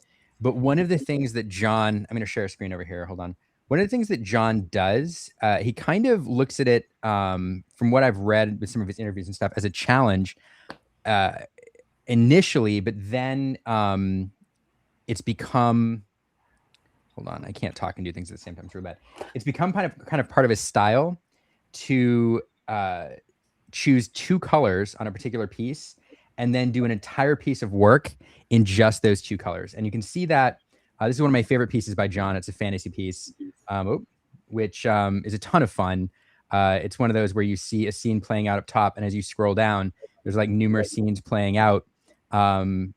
But one of the things that John, I'm going to share a screen over here. Hold on. One of the things that John does, he kind of looks at it, from what I've read with some of his interviews and stuff, as a challenge initially, but then it's become, hold on, I can't talk and do things at the same time. It's really bad. It's become kind of part of his style to choose 2 colors on a particular piece and then do an entire piece of work in just those 2 colors. And you can see that this is one of my favorite pieces by John. It's a fantasy piece, which is a ton of fun. It's one of those where you see a scene playing out up top, and as you scroll down, there's like numerous scenes playing out, and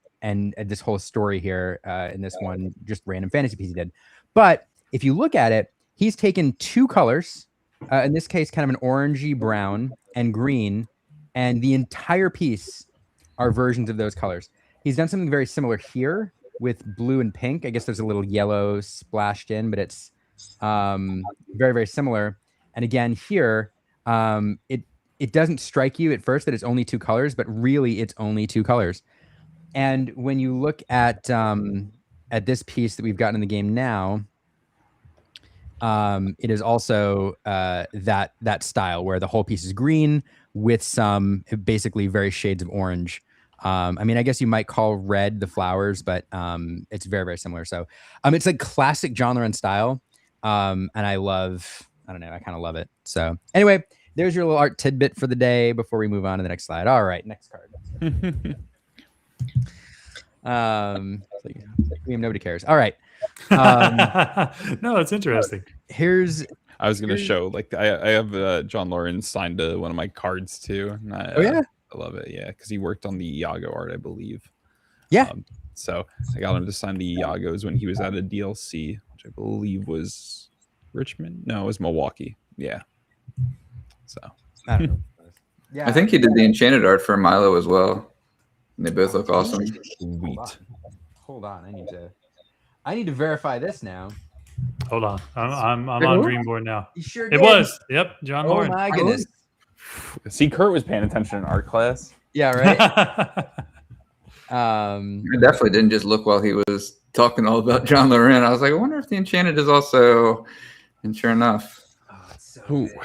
this whole story here in this one, just random fantasy piece he did. But if you look at it, he's taken 2 colors, in this case, kind of an orangey brown and green, and the entire piece are versions of those colors. He's done something very similar here with blue and pink. I guess there's a little yellow splashed in, but it's very, very similar. And again, here, it doesn't strike you at first that it's only 2 colors, but really it's only 2 colors. And when you look at this piece that we've gotten in the game now, it is also that style where the whole piece is green with some basically very shades of orange. I mean, I guess you might call red the flowers, but it's very, very similar. So it's like classic John Lauren style. And I don't know, I kind of love it. So anyway, there's your little art tidbit for the day before we move on to the next slide. All right, next card. Nobody cares. All right.
No, it's interesting.
I was gonna show, like, I have John Lauren signed to one of my cards too. And
yeah,
I love it. Yeah, because he worked on the Iago art, I believe.
Yeah.
So I got him to sign the Iagos when he was at a DLC, which I believe was Richmond. No, it was Milwaukee. Yeah. So
I don't know. Yeah,
I think he did the Enchanted art for Milo as well. And they both look awesome.
sweet.
Hold on. I need to verify this now.
Hold on. I'm on Dreamboard now.
You sure
It
did?
was. Yep. John
Oh
Lauren.
my goodness.
See, Kurt was paying attention in art class.
Yeah, right.
It definitely didn't just look while he was talking all about John Lauren. I was like, I wonder if the Enchanted is also, and sure enough.
Oh, it's so
Ooh.
good.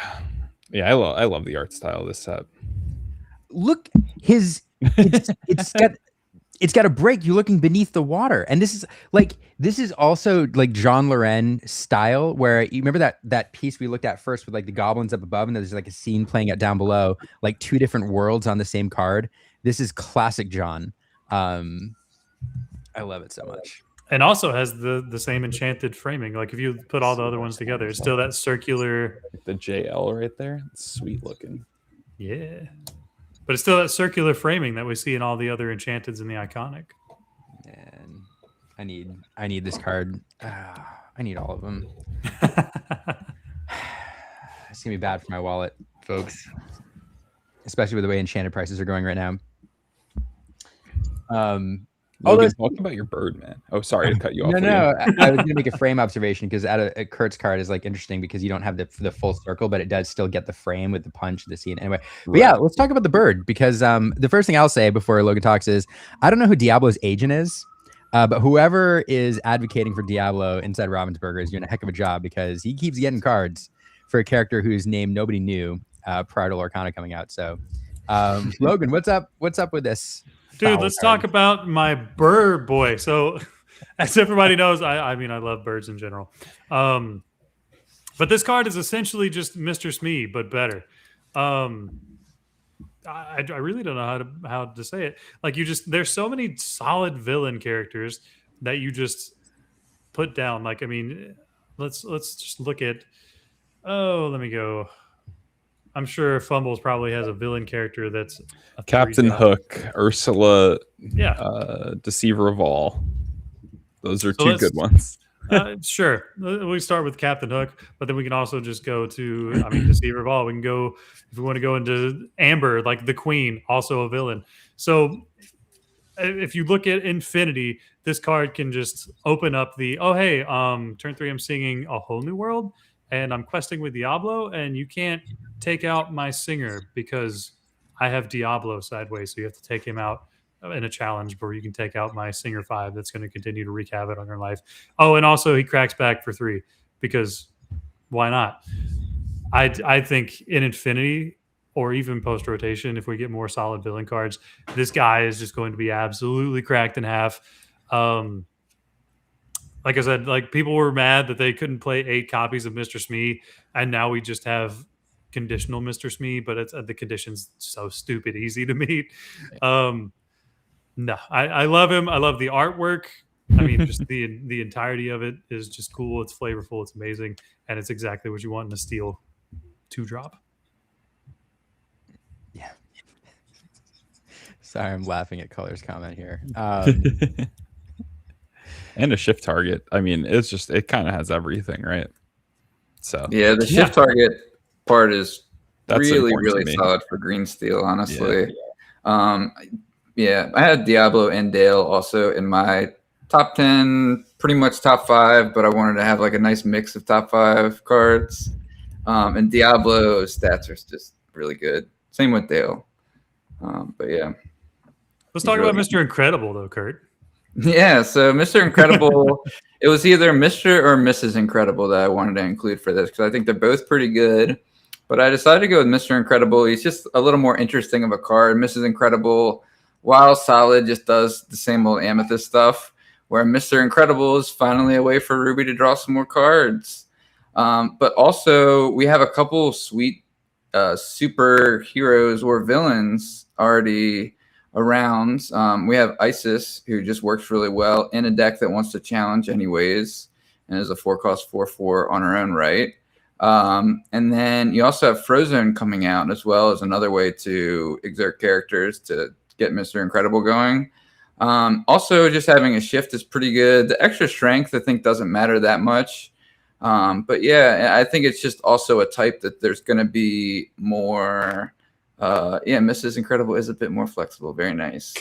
Yeah, I love the art style of this set.
Look, it's got it's got a break. You're looking beneath the water, and this is also like John Loren style, where you remember that piece we looked at first with like the goblins up above, and there's like a scene playing out down below, like two different worlds on the same card. This is classic John. I love it so much.
And also has the same enchanted framing. Like if you put all the other ones together, it's still that circular.
The JL right there, it's sweet looking.
Yeah, but it's still that circular framing that we see in all the other enchanteds in the iconic.
And I need this card. I need all of them. It's gonna be bad for my wallet, folks. Especially with the way enchanted prices are going right now.
Logan, talk about your bird, man. Oh, sorry to cut you off.
No. I was gonna make a frame observation because a Kurt's card is like interesting because you don't have the full circle, but it does still get the frame with the punch, the scene. Anyway, but yeah, let's talk about the bird because the first thing I'll say before Logan talks is I don't know who Diablo's agent is, but whoever is advocating for Diablo inside Ravensburger is doing a heck of a job because he keeps getting cards for a character whose name nobody knew prior to Lorcana coming out. So, Logan, what's up? What's up with this?
Dude, let's talk about my bird boy. So, as everybody knows, I mean, I love birds in general. But this card is essentially just Mr. Smee, but better. I really don't know how to say it. Like there's so many solid villain characters that you just put down. Like, I mean, let's just look at. Oh, let me go. I'm sure Fumbles probably has a villain character that's a
Captain Hook, Ursula,
yeah,
Deceiver of All. Those are two good ones.
Sure, we start with Captain Hook, but then we can also just go to, Deceiver of All. We can go if we want to go into Amber, like the Queen, also a villain. So if you look at Infinity, this card can just open up the turn 3 I'm singing a whole new world. And I'm questing with Diablo, and you can't take out my singer because I have Diablo sideways. So you have to take him out in a challenge where you can take out my singer 5 that's going to continue to wreak havoc on your life. Oh, and also he cracks back for 3 because why not? I think in Infinity or even post rotation, if we get more solid villain cards, this guy is just going to be absolutely cracked in half. Like I said, like people were mad that they couldn't play 8 copies of Mr. Smee, and now we just have conditional Mr. Smee, but it's the condition's so stupid easy to meet. No, I love him. I love the artwork. I mean, just the entirety of it is just cool. It's flavorful. It's amazing, and it's exactly what you want in a Steel 2-drop.
Yeah. Sorry, I'm laughing at Color's comment here.
And a shift target. I mean, it kind of has everything, right? So
yeah, the shift target part is
that's
really solid for green steel, honestly. Yeah, I had Diablo and Dale also in my top 10, pretty much top 5, but I wanted to have like a nice mix of top 5 cards. And Diablo's stats are just really good. Same with Dale. But yeah.
Let's talk about Mr. Incredible though, Kurt.
Yeah, so Mr. Incredible, it was either Mr. or Mrs. Incredible that I wanted to include for this because I think they're both pretty good. But I decided to go with Mr. Incredible. He's just a little more interesting of a card. Mrs. Incredible, while solid, just does the same old Amethyst stuff, where Mr. Incredible is finally a way for Ruby to draw some more cards. But also, we have a couple sweet superheroes or villains already around. We have Isis, who just works really well in a deck that wants to challenge anyways, and is a 4-cost 4/4 on her own right. And then you also have Frozone coming out as well as another way to exert characters to get Mr. Incredible going. Also, just having a shift is pretty good. The extra strength, I think, doesn't matter that much. But yeah, I think it's just also a type that there's going to be more. Mrs. Incredible is a bit more flexible. Very nice.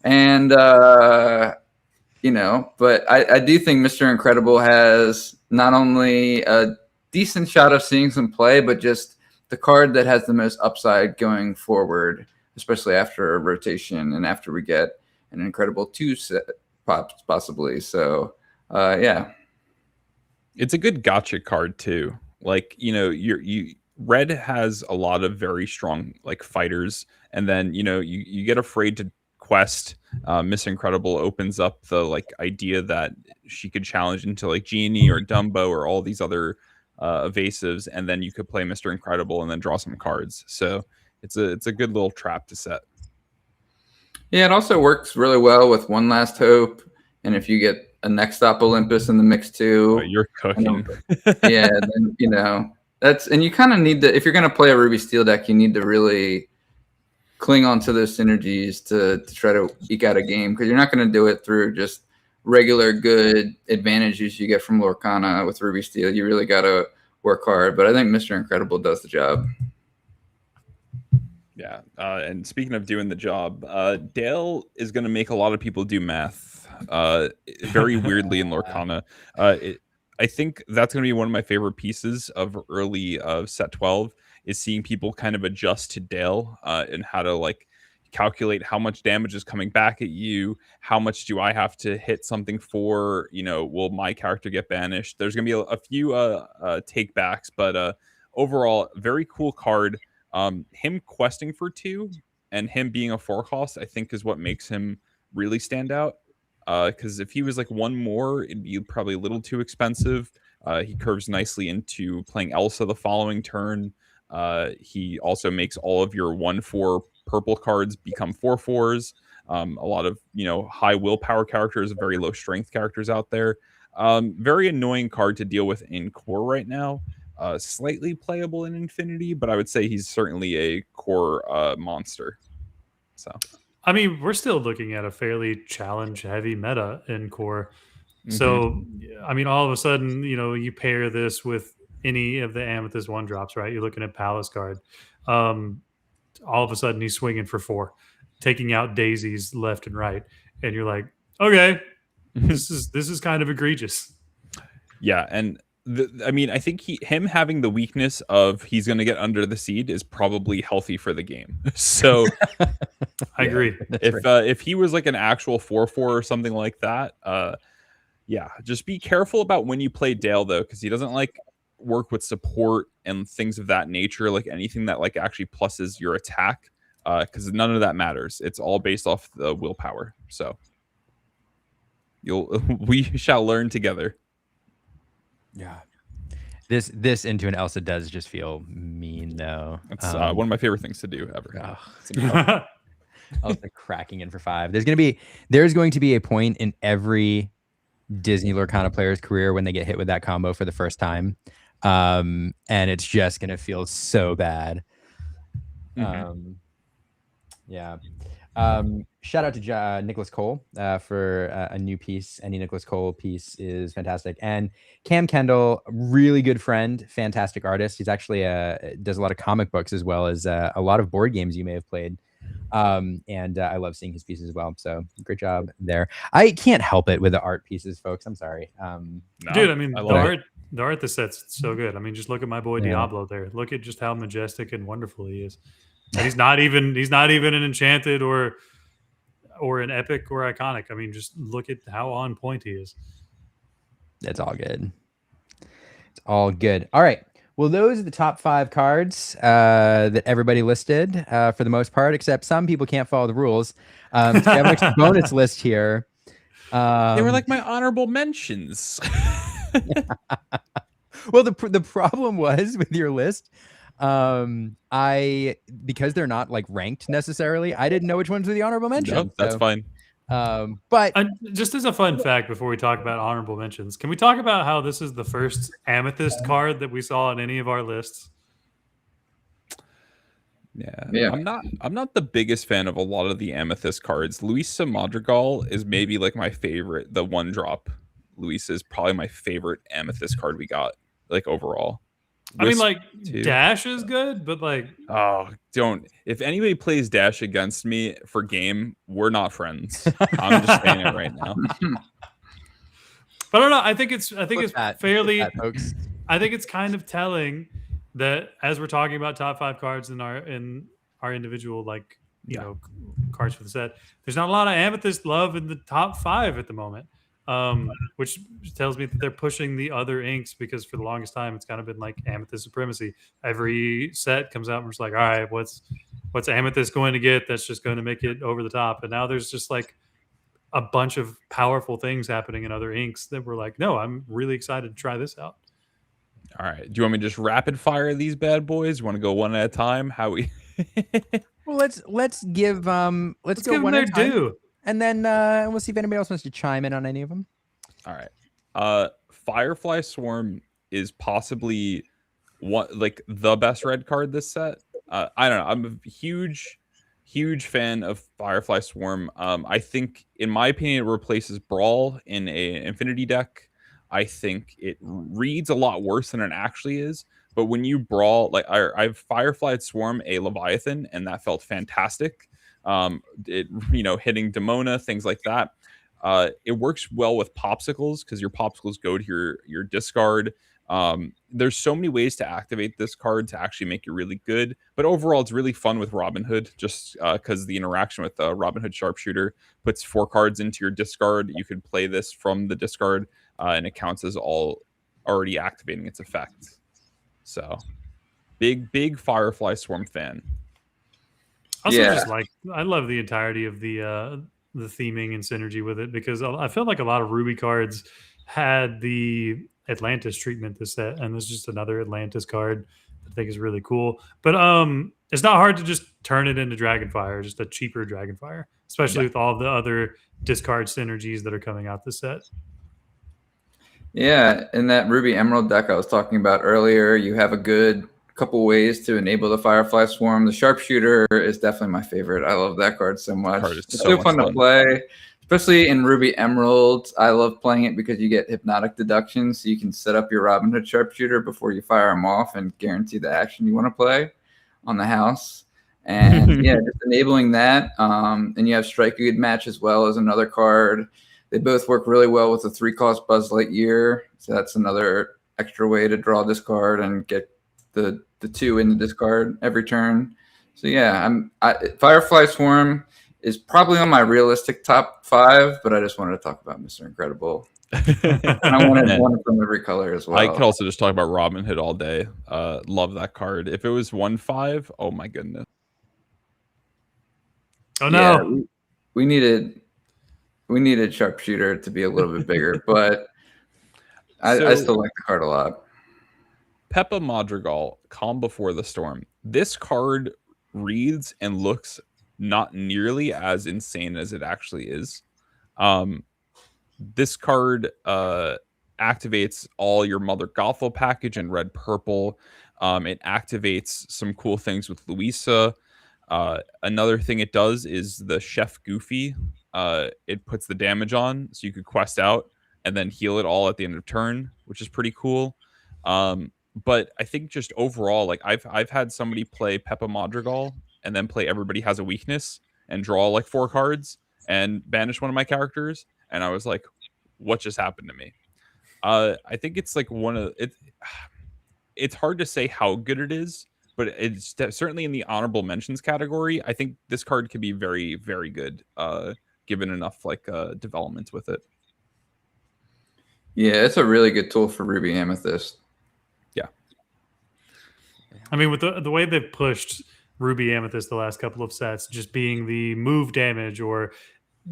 And, but I do think Mr. Incredible has not only a decent shot of seeing some play, but just the card that has the most upside going forward, especially after a rotation and after we get an Incredible 2 set possibly. So, yeah.
It's a good gotcha card too. Like, Red has a lot of very strong like fighters, and then you get afraid to quest. Miss Incredible opens up the like idea that she could challenge into like Genie or Dumbo or all these other evasives, and then you could play Mr. Incredible and then draw some cards. So it's a good little trap to set.
Yeah, it also works really well with One Last Hope, and if you get a Next Stop Olympus in the mix too,
You're cooking.
yeah, then that's, and you kind of need to, if you're going to play a Ruby Steel deck, you need to really cling on to those synergies to try to eke out a game, because you're not going to do it through just regular good advantages you get from Lorcana with Ruby Steel. You really got to work hard, but I think Mr. Incredible does the job.
Yeah, and speaking of doing the job, Dale is going to make a lot of people do math very weirdly in Lorcana. I think that's going to be one of my favorite pieces of early set 12 is seeing people kind of adjust to Dale and how to like calculate how much damage is coming back at you. How much do I have to hit something for? Will my character get banished? There's going to be a few take backs, but overall, very cool card. Him questing for 2 and him being a 4 cost, I think, is what makes him really stand out. Because if he was like 1 more, it'd be probably a little too expensive. He curves nicely into playing Elsa the following turn. He also makes all of your 1/4 purple cards become 4/4s. A lot of high willpower characters, very low strength characters out there. Very annoying card to deal with in core right now. Slightly playable in Infinity, but I would say he's certainly a core monster. So,
I mean, we're still looking at a fairly challenge-heavy meta in core. So, I mean, all of a sudden, you pair this with any of the Amethyst 1-drops, right? You're looking at Palace Guard. All of a sudden, he's swinging for 4, taking out daisies left and right, and you're like, okay, this is kind of egregious.
Yeah, and I mean, I think him having the weakness of he's going to get under the seed is probably healthy for the game. So
I agree.
If he was like an actual 4/4 or something like that, yeah, just be careful about when you play Dale though, because he doesn't like work with support and things of that nature, like anything that like actually pluses your attack, because none of that matters. It's all based off the willpower. So we shall learn together.
Yeah. This into an Elsa does just feel mean though.
It's one of my favorite things to do ever.
Elsa cracking in for 5. There's going to be a point in every Disney Lorcana player's career when they get hit with that combo for the first time. And it's just going to feel so bad. Yeah. Shout out to Nicholas Cole for a new piece. Any Nicholas Cole piece is fantastic. And Cam Kendall, really good friend, fantastic artist. He's actually does a lot of comic books as well as a lot of board games you may have played. And I love seeing his pieces as well. So great job there. I can't help it with the art pieces, folks. I'm sorry.
Dude, I mean, the art this set's so good. I mean, just look at my boy Diablo there. Look at just how majestic and wonderful he is. And he's not even an enchanted or an epic or iconic. I mean, just look at how on point he is.
It's all good. It's all good. All right. Well, those are the top 5 cards that everybody listed for the most part, except some people can't follow the rules. So we have an extra bonus list here.
They were like my honorable mentions.
Well, the problem was with your list, because they're not like ranked necessarily, I didn't know which ones were the honorable mentions.
Nope, that's fine.
But
just as a fun fact before we talk about honorable mentions, can we talk about how this is the first Amethyst card that we saw on any of our lists?
Yeah. I'm not the biggest fan of a lot of the Amethyst cards. Luisa Madrigal is maybe like my favorite. The 1-drop Luisa is probably my favorite Amethyst card we got, like overall.
I mean, like, Dash is good, but like,
don't. If anybody plays Dash against me for game, we're not friends. I'm just saying it right now.
But I don't know. I think it's fairly.
Folks.
I think it's kind of telling that as we're talking about top 5 cards in our individual cards for the set, there's not a lot of Amethyst love in the top 5 at the moment. which tells me that they're pushing the other inks because for the longest time it's kind of been like Amethyst supremacy. Every set comes out and it's like, all right, what's Amethyst going to get that's just going to make it over the top? And now there's just like a bunch of powerful things happening in other inks that we're like, no, I'm really excited to try this out.
All right. Do you want me to just rapid fire these bad boys? You want to go one at a time? How we?
Well, let's give let's go
give
one
them
at a
their
time,
due.
and then we'll see if anybody else wants to chime in on any of them.
All right. Firefly Swarm is possibly like the best red card this set. I don't know. I'm a huge fan of Firefly Swarm. I think, in my opinion, it replaces Brawl in a Infinity deck. I think it reads a lot worse than it actually is. But when you Brawl, like I've Firefly Swarm a Leviathan, and that felt fantastic. It hitting Demona, things like that. It works well with popsicles because your popsicles go to your discard. There's so many ways to activate this card to actually make it really good, but overall it's really fun with Robin Hood, just because the interaction with Robin Hood Sharpshooter puts 4 cards into your discard. You could play this from the discard, and it counts as all already activating its effect. So big Firefly Swarm fan.
Also, just like, I love the entirety of the theming and synergy with it, because I felt like a lot of Ruby cards had the Atlantis treatment this set, and there's just another Atlantis card that I think is really cool. But it's not hard to just turn it into Dragonfire, just a cheaper Dragonfire, especially with all the other discard synergies that are coming out this set.
Yeah, in that Ruby Emerald deck I was talking about earlier, you have a good couple ways to enable the Firefly Swarm. The Sharpshooter is definitely my favorite. I love that card so much. It's so fun to play, especially in Ruby Emerald. I love playing it because you get hypnotic deductions, so you can set up your Robin Hood Sharpshooter before you fire them off and guarantee the action you want to play on the house. And yeah, just enabling that. And you have Strike Good Match as well as another card. They both work really well with the 3-cost Buzz Lightyear, so that's another extra way to draw this card and get the 2 in the discard every turn. So yeah, Firefly Swarm is probably on my realistic top 5, but I just wanted to talk about Mr. Incredible. And I wanted one from every color as well.
I could also just talk about Robin Hood all day. Love that card. If it was 1/5, oh my goodness.
Oh no,
yeah, we needed Sharpshooter to be a little bit bigger, but I still like the card a lot.
Peppa Madrigal, Calm Before the Storm. This card reads and looks not nearly as insane as it actually is. This card activates all your Mother Gothel package in red purple. It activates some cool things with Louisa. Another thing it does is the Chef Goofy. It puts the damage on, so you could quest out and then heal it all at the end of turn, which is pretty cool. But I think just overall, like I've had somebody play Peppa Madrigal and then play Everybody Has a Weakness and draw like 4 cards and banish one of my characters, and I was like, what just happened to me? I think it's like it's hard to say how good it is, but it's certainly in the honorable mentions category. I think this card could be very, very good, given enough like development with it.
Yeah, it's a really good tool for Ruby Amethyst.
Yeah.
I mean, with the way they've pushed Ruby Amethyst the last couple of sets, just being the move damage or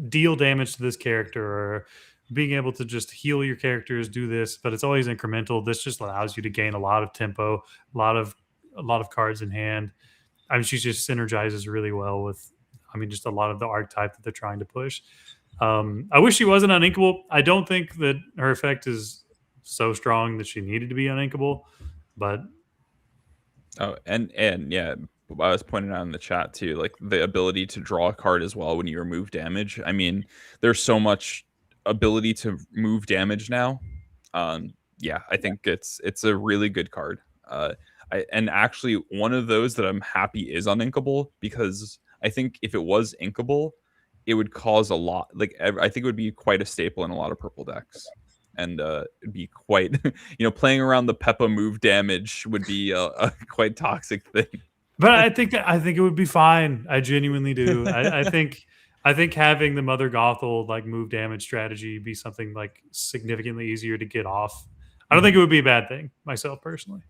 deal damage to this character, or being able to just heal your characters, do this, but it's always incremental. This just allows you to gain a lot of tempo, a lot of cards in hand. I mean, she just synergizes really well with, just a lot of the archetype that they're trying to push. I wish she wasn't uninkable. I don't think that her effect is so strong that she needed to be uninkable, but
and yeah, I was pointing out in the chat too, like the ability to draw a card as well when you remove damage. I mean, there's so much ability to move damage now. Yeah, I think it's a really good card. And actually one of those that I'm happy is uninkable, because I think if it was inkable, it would cause a lot. Like, I think it would be quite a staple in a lot of purple decks, and it'd be quite, playing around the Peppa move damage would be a quite toxic thing.
But I think it would be fine. I genuinely do. I think I think having the Mother Gothel like move damage strategy be something like significantly easier to get off. I don't think it would be a bad thing myself personally.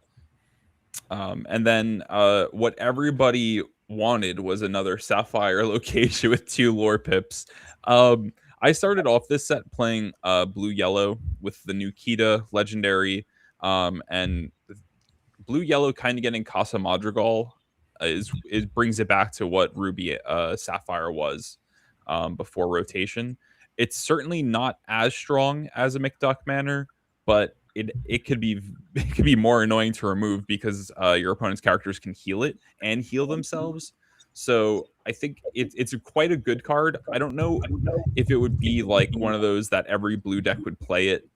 And then what everybody wanted was another Sapphire location with 2 lore pips. I started off this set playing blue yellow with the new Kita legendary, and blue yellow kind of getting Casa Madrigal is brings it back to what Ruby Sapphire was before rotation. It's certainly not as strong as a McDuck Manor, but it could be it could be more annoying to remove because your opponent's characters can heal it and heal themselves. So I think it's quite a good card. I don't know if it would be like one of those that every blue deck would play it,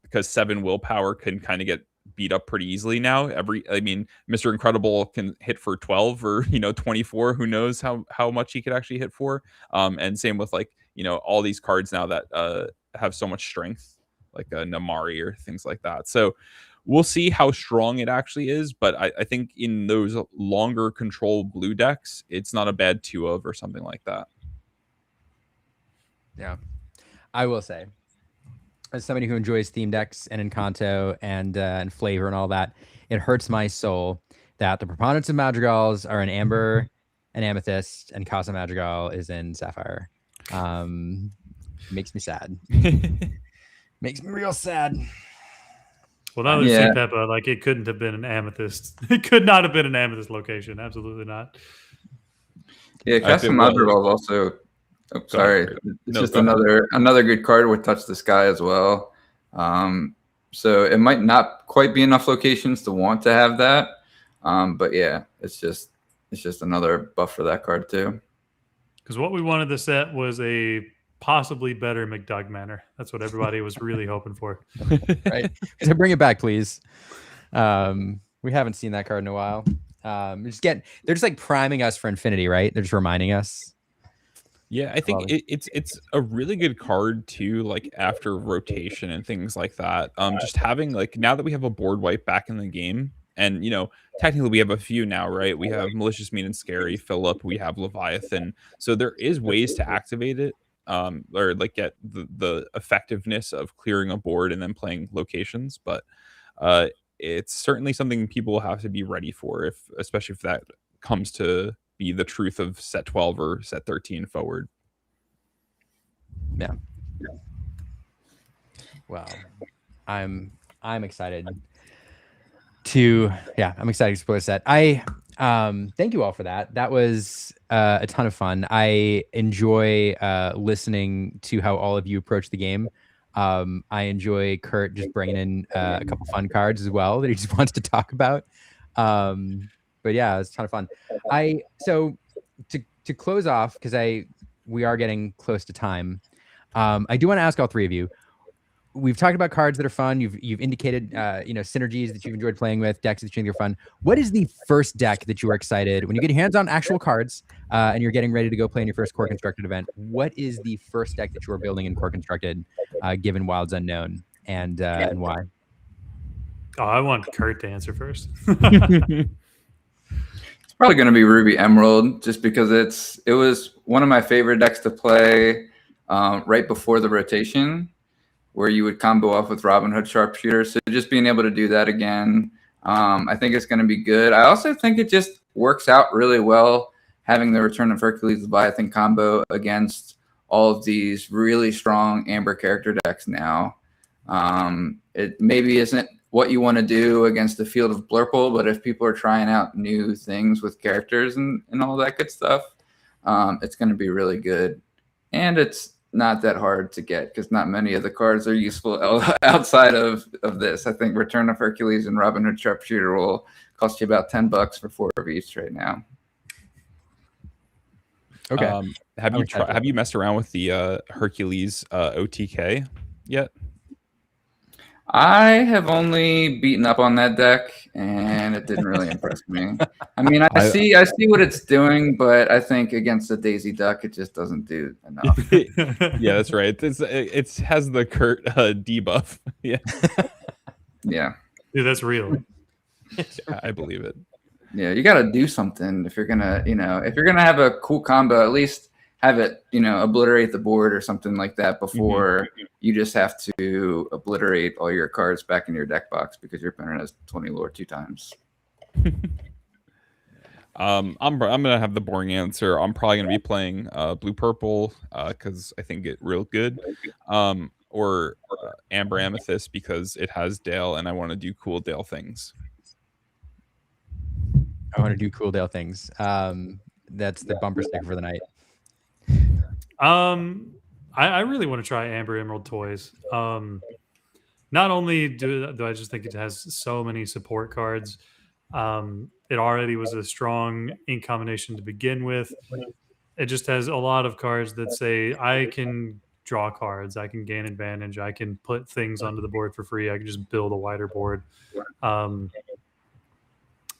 because 7 willpower can kind of get beat up pretty easily now. I mean, Mr. Incredible can hit for 12 or 24. Who knows how much he could actually hit for. And same with like all these cards now that have so much strength, like a Namari or things like that. So we'll see how strong it actually is, but I think in those longer control blue decks, it's not a bad 2 of or something like that.
Yeah, I will say, as somebody who enjoys theme decks and Encanto and flavor and all that, it hurts my soul that the proponents of Madrigals are in Amber and Amethyst, and Casa Madrigal is in Sapphire. Makes me sad. Makes me real sad.
Well, now that I've seen Peppa, like it couldn't have been an Amethyst. It could not have been an Amethyst location. Absolutely not.
Yeah, Casa Madrigal is also. Oh, sorry, it's just another good card with Touch the Sky as well. So it might not quite be enough locations to want to have that, but yeah, it's just another buff for that card too.
Because what we wanted to set was a possibly better McDuck Manor. That's what everybody was really hoping for.
Right? So bring it back, please. We haven't seen that card in a while. They're just like priming us for infinity, right? They're just reminding us.
Yeah, I think it's a really good card too, like after rotation and things like that. Just having like now that we have a board wipe back in the game, and technically we have a few now, right? We have Malicious, Mean, and Scary, Philip, we have Leviathan. So there is ways to activate it, or like get the effectiveness of clearing a board and then playing locations. But it's certainly something people will have to be ready for, especially if that comes to be the truth of set 12 or set 13 forward.
Yeah. Well, I'm excited to explore the set. I thank you all for that. That was a ton of fun. I enjoy listening to how all of you approach the game. I enjoy Kurt just bringing in a couple fun cards as well that he just wants to talk about. But yeah, it's a ton of fun. So to close off, because we are getting close to time. I do want to ask all three of you. We've talked about cards that are fun. You've indicated synergies that you've enjoyed playing with, decks that you think are fun. What is the first deck that you are excited when you get your hands on actual cards and you're getting ready to go play in your first Core Constructed event? What is the first deck that you are building in Core Constructed, given Wilds Unknown, and why?
Oh, I want Kurt to answer first.
Probably going to be Ruby Emerald, just because it was one of my favorite decks to play right before the rotation, where you would combo off with Robin Hood Sharpshooter. So just being able to do that again, I think it's going to be good. I also think it just works out really well having the Return of Hercules Leviathan combo against all of these really strong Amber character decks now. It maybe isn't what you want to do against the field of Blurple, but if people are trying out new things with characters and all that good stuff, it's going to be really good. And it's not that hard to get because not many of the cards are useful outside of this. I think Return of Hercules and Robin Hood Sharpshooter will cost you about $10 for 4 of each right now.
Okay. Have you messed around with the Hercules OTK yet?
I have only beaten up on that deck, and it didn't really impress me. I mean, I see what it's doing, but I think against the Daisy Duck, it just doesn't do enough.
Yeah, that's right. It has the Kurt debuff. Yeah.
Yeah.
Dude, that's real.
Yeah, I believe it.
Yeah, you got to do something if you're gonna have a cool combo. At least have it, obliterate the board or something like that before you just have to obliterate all your cards back in your deck box because your opponent has 20 lore 2 times.
I'm gonna have the boring answer. I'm probably gonna be playing blue purple because I think it real good, or amber amethyst because it has Dale and I want to do cool Dale things.
I want to do cool Dale things. That's the bumper sticker for the night.
I really want to try Amber Emerald toys. Not only do I just think it has so many support cards. It already was a strong ink combination to begin with. It just has a lot of cards that say I can draw cards, I can gain advantage, I can put things onto the board for free, I can just build a wider board.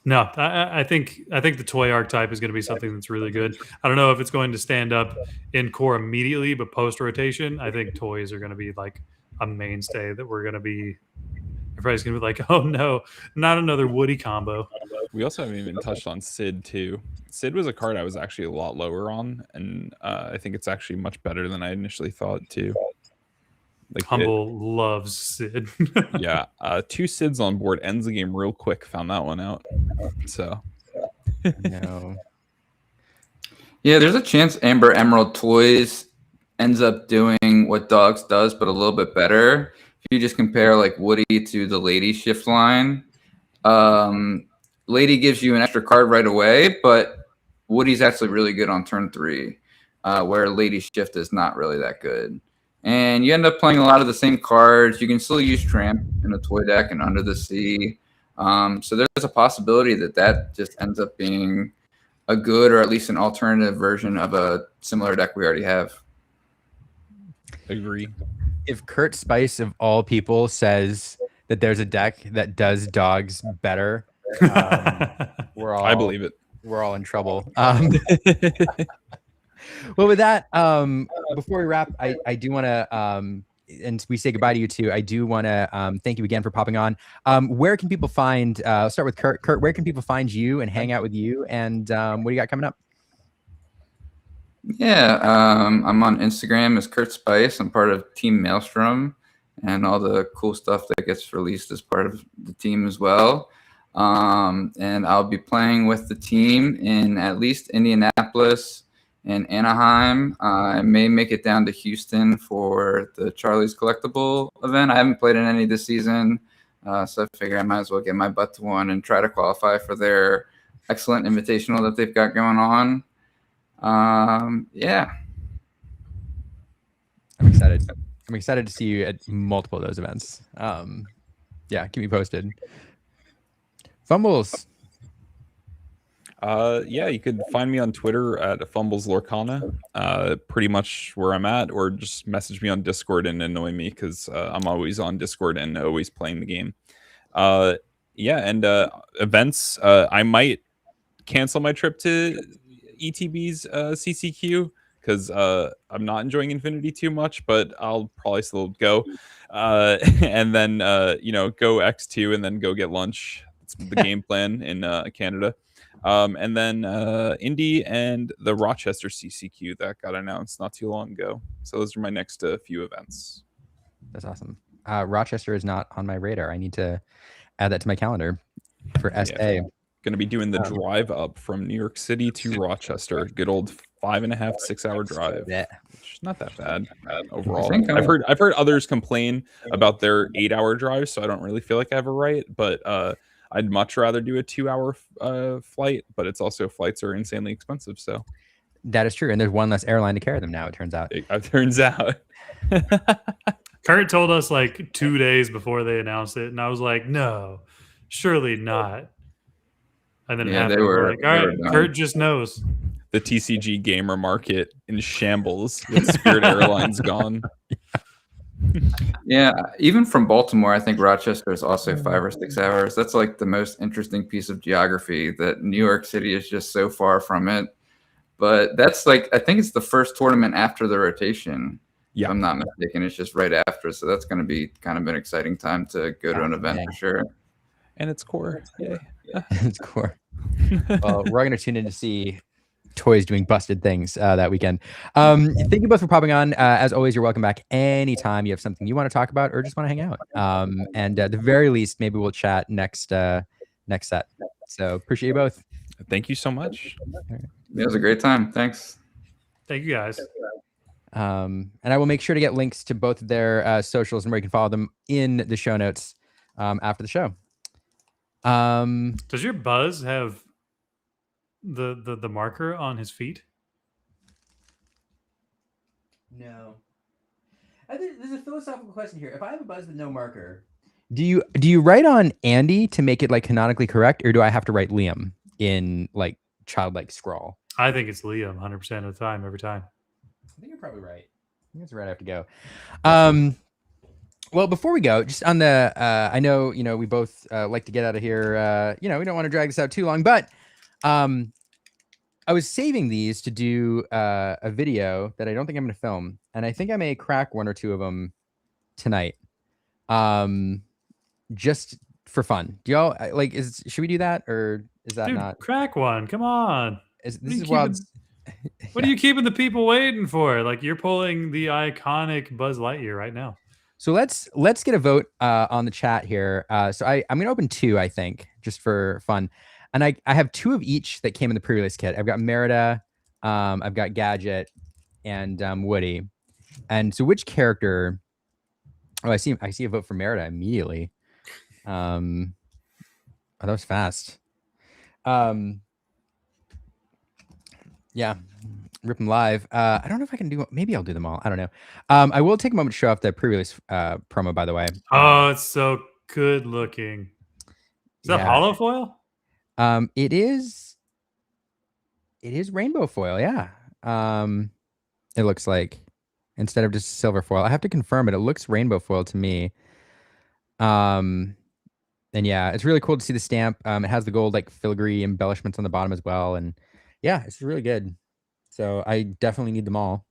No, I think the toy archetype is going to be something that's really good. I don't know if it's going to stand up in core immediately, but post rotation, I think toys are going to be like a mainstay that we're going to be. Everybody's going to be like, oh no, not another Woody combo.
We also haven't even touched on Sid too. Sid was a card I was actually a lot lower on, and I think it's actually much better than I initially thought too. Like
Humble loves Sid.
Yeah, 2 Sids on board ends the game real quick. Found that one out. So
No.
Yeah, there's a chance Amber Emerald Toys ends up doing what Dogs does, but a little bit better. If you just compare like Woody to the Lady Shift line, Lady gives you an extra card right away, but Woody's actually really good on turn 3, where Lady Shift is not really that good. And you end up playing a lot of the same cards. You can still use Tramp in the toy deck and Under the Sea. So there's a possibility that just ends up being a good or at least an alternative version of a similar deck we already have.
agree.
If Kurt Spice of all people says that there's a deck that does Dogs better, we're all.
I believe it.
We're all in trouble. Well, with that, before we wrap, I do want to, and we say goodbye to you too. I do want to thank you again for popping on. Where can people find? I'll start with Kurt. Kurt, where can people find you and hang out with you? And what do you got coming up?
Yeah, I'm on Instagram as Kurt Spice. I'm part of Team Maelstrom, and all the cool stuff that gets released as part of the team as well. And I'll be playing with the team in at least Indianapolis and Anaheim. I may make it down to Houston for the Charlie's Collectible event. I haven't played in any this season, so I figure I might as well get my butt to one and try to qualify for their excellent invitational that they've got going on. Yeah.
I'm excited. I'm excited to see you at multiple of those events. Yeah, keep me posted. Fumbles.
Yeah, you could find me on Twitter at Fumbles Lorcana, pretty much where I'm at, or just message me on Discord and annoy me because I'm always on Discord and always playing the game. Yeah, and events, I might cancel my trip to ETB's CCQ because I'm not enjoying Infinity too much, but I'll probably still go. And then, go X2 and then go get lunch. That's the game plan in Canada. And then Indy and the Rochester CCQ that got announced not too long ago. So those are my next few events.
That's awesome. Rochester is not on my radar. I need to add that to my calendar for SA.
Yeah, going to be doing the drive up from New York City to Rochester. Good old 5.5 to 6 hour drive.
Yeah,
which is not that bad overall. I've heard others complain about their 8-hour drive, so I don't really feel like I have a right. But I'd much rather do a 2-hour flight. But it's also flights are insanely expensive. So
that is true, and there's one less airline to carry them now. It turns out.
It turns out.
Kurt told us like 2 days before they announced it, and I was like, "No, surely not." And then
Yeah,
they were like, "All right, Kurt just knows."
The TCG gamer market in shambles with Spirit Airlines gone.
Yeah, even from Baltimore, I think Rochester is also 5 or 6 hours. That's like the most interesting piece of geography, that New York City is just so far from it. But that's like, I think it's the first tournament after the rotation.
Yeah,
if I'm not mistaken. It's just right after. So that's going to be kind of an exciting time to go to an event for sure.
And it's core. Yay.
It's core. Well, we're going to tune in to see toys doing busted things that weekend. Thank you both for popping on. As always, you're welcome back anytime you have something you want to talk about or just want to hang out. And at the very least, maybe we'll chat next set. So appreciate you both.
Thank you so much.
It was a great time. Thanks.
Thank you guys.
And I will make sure to get links to both of their socials and where you can follow them in the show notes after the show.
Does your Buzz have the marker on his feet?
No. There's a philosophical question here. If I have a Buzz with no marker, do you write on Andy to make it like canonically correct, or do I have to write Liam in like childlike scrawl?
I think it's Liam 100% of the time, every time.
I think you're probably right. I think that's right. I have to go. Well, before we go, just on the, I know, we both like to get out of here. We don't want to drag this out too long, but I was saving these to do a video that I don't think I'm going to film, and I think I may crack one or two of them tonight, just for fun. Do y'all like? Should we do that, or is that not?
Crack one? Come on.
This is wild.
What are you keeping the people waiting for? Like, you're pulling the iconic Buzz Lightyear right now.
So let's get a vote on the chat here. So I'm gonna open two, I think, just for fun. And I have two of each that came in the pre-release kit. I've got Merida, I've got Gadget, and Woody. And so which character? Oh, I see a vote for Merida immediately. Oh, that was fast. Yeah, rip them live. I don't know if I can do. Maybe I'll do them all. I don't know. I will take a moment to show off the pre-release promo, by the way.
Oh, it's so good looking. Is that hollow foil?
It is rainbow foil. Yeah. It looks like, instead of just silver foil. I have to confirm it. It looks rainbow foil to me. And yeah, it's really cool to see the stamp. It has the gold like filigree embellishments on the bottom as well, and yeah, it's really good. So I definitely need them all.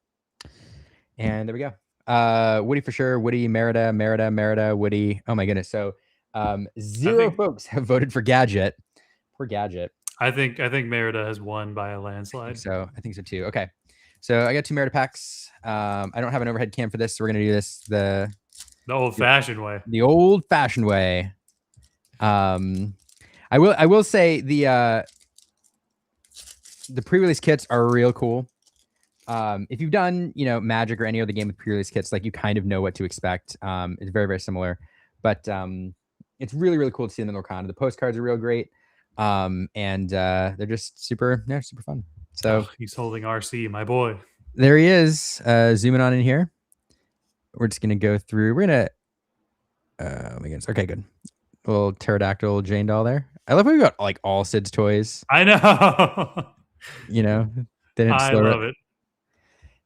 And there we go. Woody for sure. Woody, Merida, Woody. Oh my goodness. So zero folks have voted for Gadget. Poor Gadget.
I think Merida has won by a landslide.
I think so too. Okay. So I got two Merida packs. I don't have an overhead cam for this, so we're gonna do this the
old-fashioned way.
The old-fashioned way. I will say the pre-release kits are real cool. If you've done, Magic or any other game with pre-release kits, like you kind of know what to expect. It's very, very similar, but it's really, really cool to see them in Lorcana. The postcards are real great. And they're just super fun. So
he's holding RC, my boy.
There he is. Zooming on in here. We're just gonna go through. We're gonna. Oh my goodness. Okay, good. Little pterodactyl Jane doll there. I love how we got like all Sid's toys.
I know.
They didn't
I love it.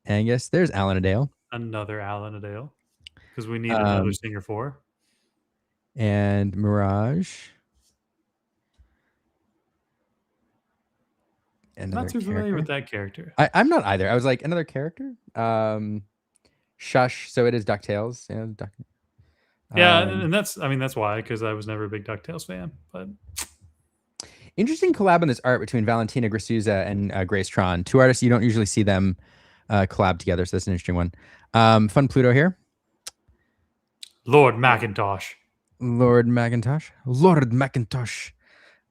And yes, there's Alan-a-Dale.
Another Alan-a-Dale, because we need another Singer 4.
And Mirage.
Not too familiar with that character.
I'm not either. I was like, another character? Shush. So it is DuckTales.
Yeah, and that's why, because I was never a big DuckTales fan. But
interesting collab on this art between Valentina Grasuza and Grace Tron. Two artists you don't usually see them collab together, so that's an interesting one. Fun Pluto here.
Lord Macintosh.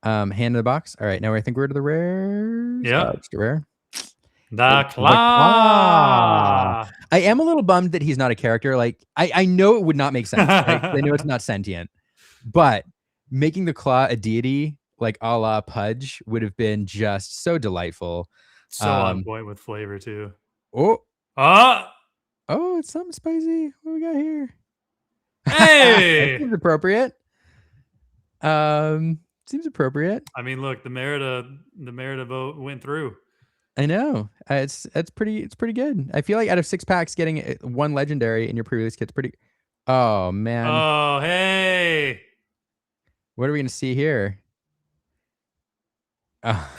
Hand in the box. All right, now I think we're to the rare.
Yeah.
Rare.
The Claw.
I am a little bummed that he's not a character. Like, I know it would not make sense. Right? I know it's not sentient, but making the Claw a deity, like a la Pudge, would have been just so delightful.
So on point with flavor too.
Oh, it's something spicy. What do we got here?
Hey,
seems appropriate. Seems appropriate.
I mean, look, the Merida vote went through.
I know. It's pretty good. I feel like out of 6 packs, getting one legendary in your pre-release kit's pretty. Oh man.
Oh hey.
What are we gonna see here? Oh.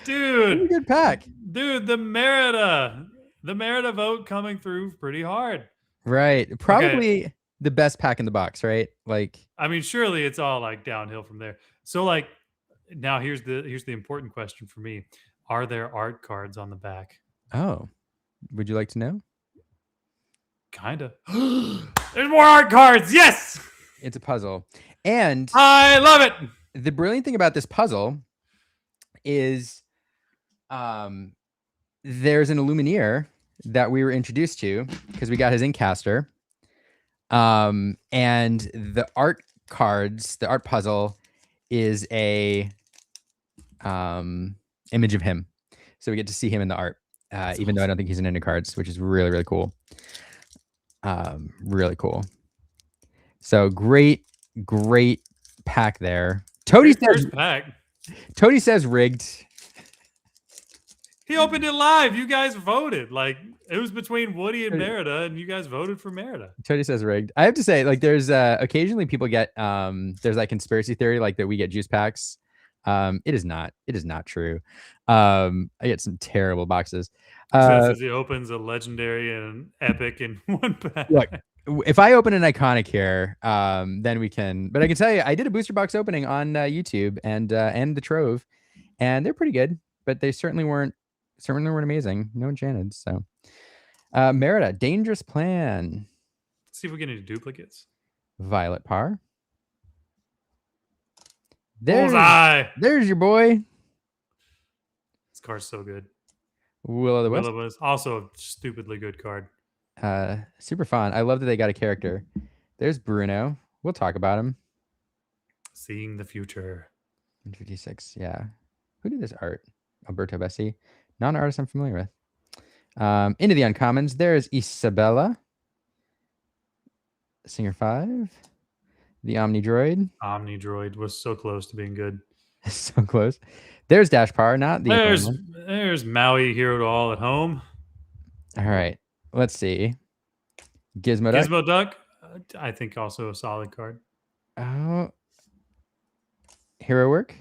Dude,
pretty good pack.
Dude, the Merida vote coming through pretty hard.
Right. Probably the best pack in the box, right? Like,
I mean, surely it's all like downhill from there. So like Now here's the important question for me: are there art cards on the back?
Oh, would you like to know?
Kinda. There's more art cards. Yes,
It's a puzzle, and
I love it.
the brilliant thing about this puzzle is, there's an Illumineer that we were introduced to because we got his Inkcaster. And the art cards, the art puzzle is a image of him. So we get to see him in the art, even though I don't think he's into cards, which is really, really cool. Really cool. So great pack there.
Great first pack.
Tony says rigged.
He opened it live. You guys voted. Like, it was between Woody and Merida, and you guys voted for Merida.
Tony says rigged. I have to say, like, there's occasionally people get there's like conspiracy theory, like that we get juice packs. It is not true. I get some terrible boxes.
Says he opens a legendary and an epic in one pack.
Look, if I open an iconic here, then we can. But I can tell you, I did a booster box opening on YouTube and the Trove, and they're pretty good, but they certainly weren't amazing. No enchanted. So, Merida, Dangerous Plan.
Let's see if we get any duplicates.
Violet Par. There's your boy.
This card's so good.
Will of the Wisp.
Will of the Wisp. Also a stupidly good card.
Super fun. I love that they got a character. There's Bruno. We'll talk about him.
Seeing the future.
156. Yeah. Who did this art? Alberto Bessi. Not an artist I'm familiar with. Into the uncommons. There's Isabella. Singer 5. The Omni Droid.
Omni Droid was so close to being good.
So close. There's Dash Par, not the.
There's Maui Hero to All at Home.
All right. Let's see. Gizmo Duck.
Gizmo Duck, I think also a solid card.
Oh. Hero Work.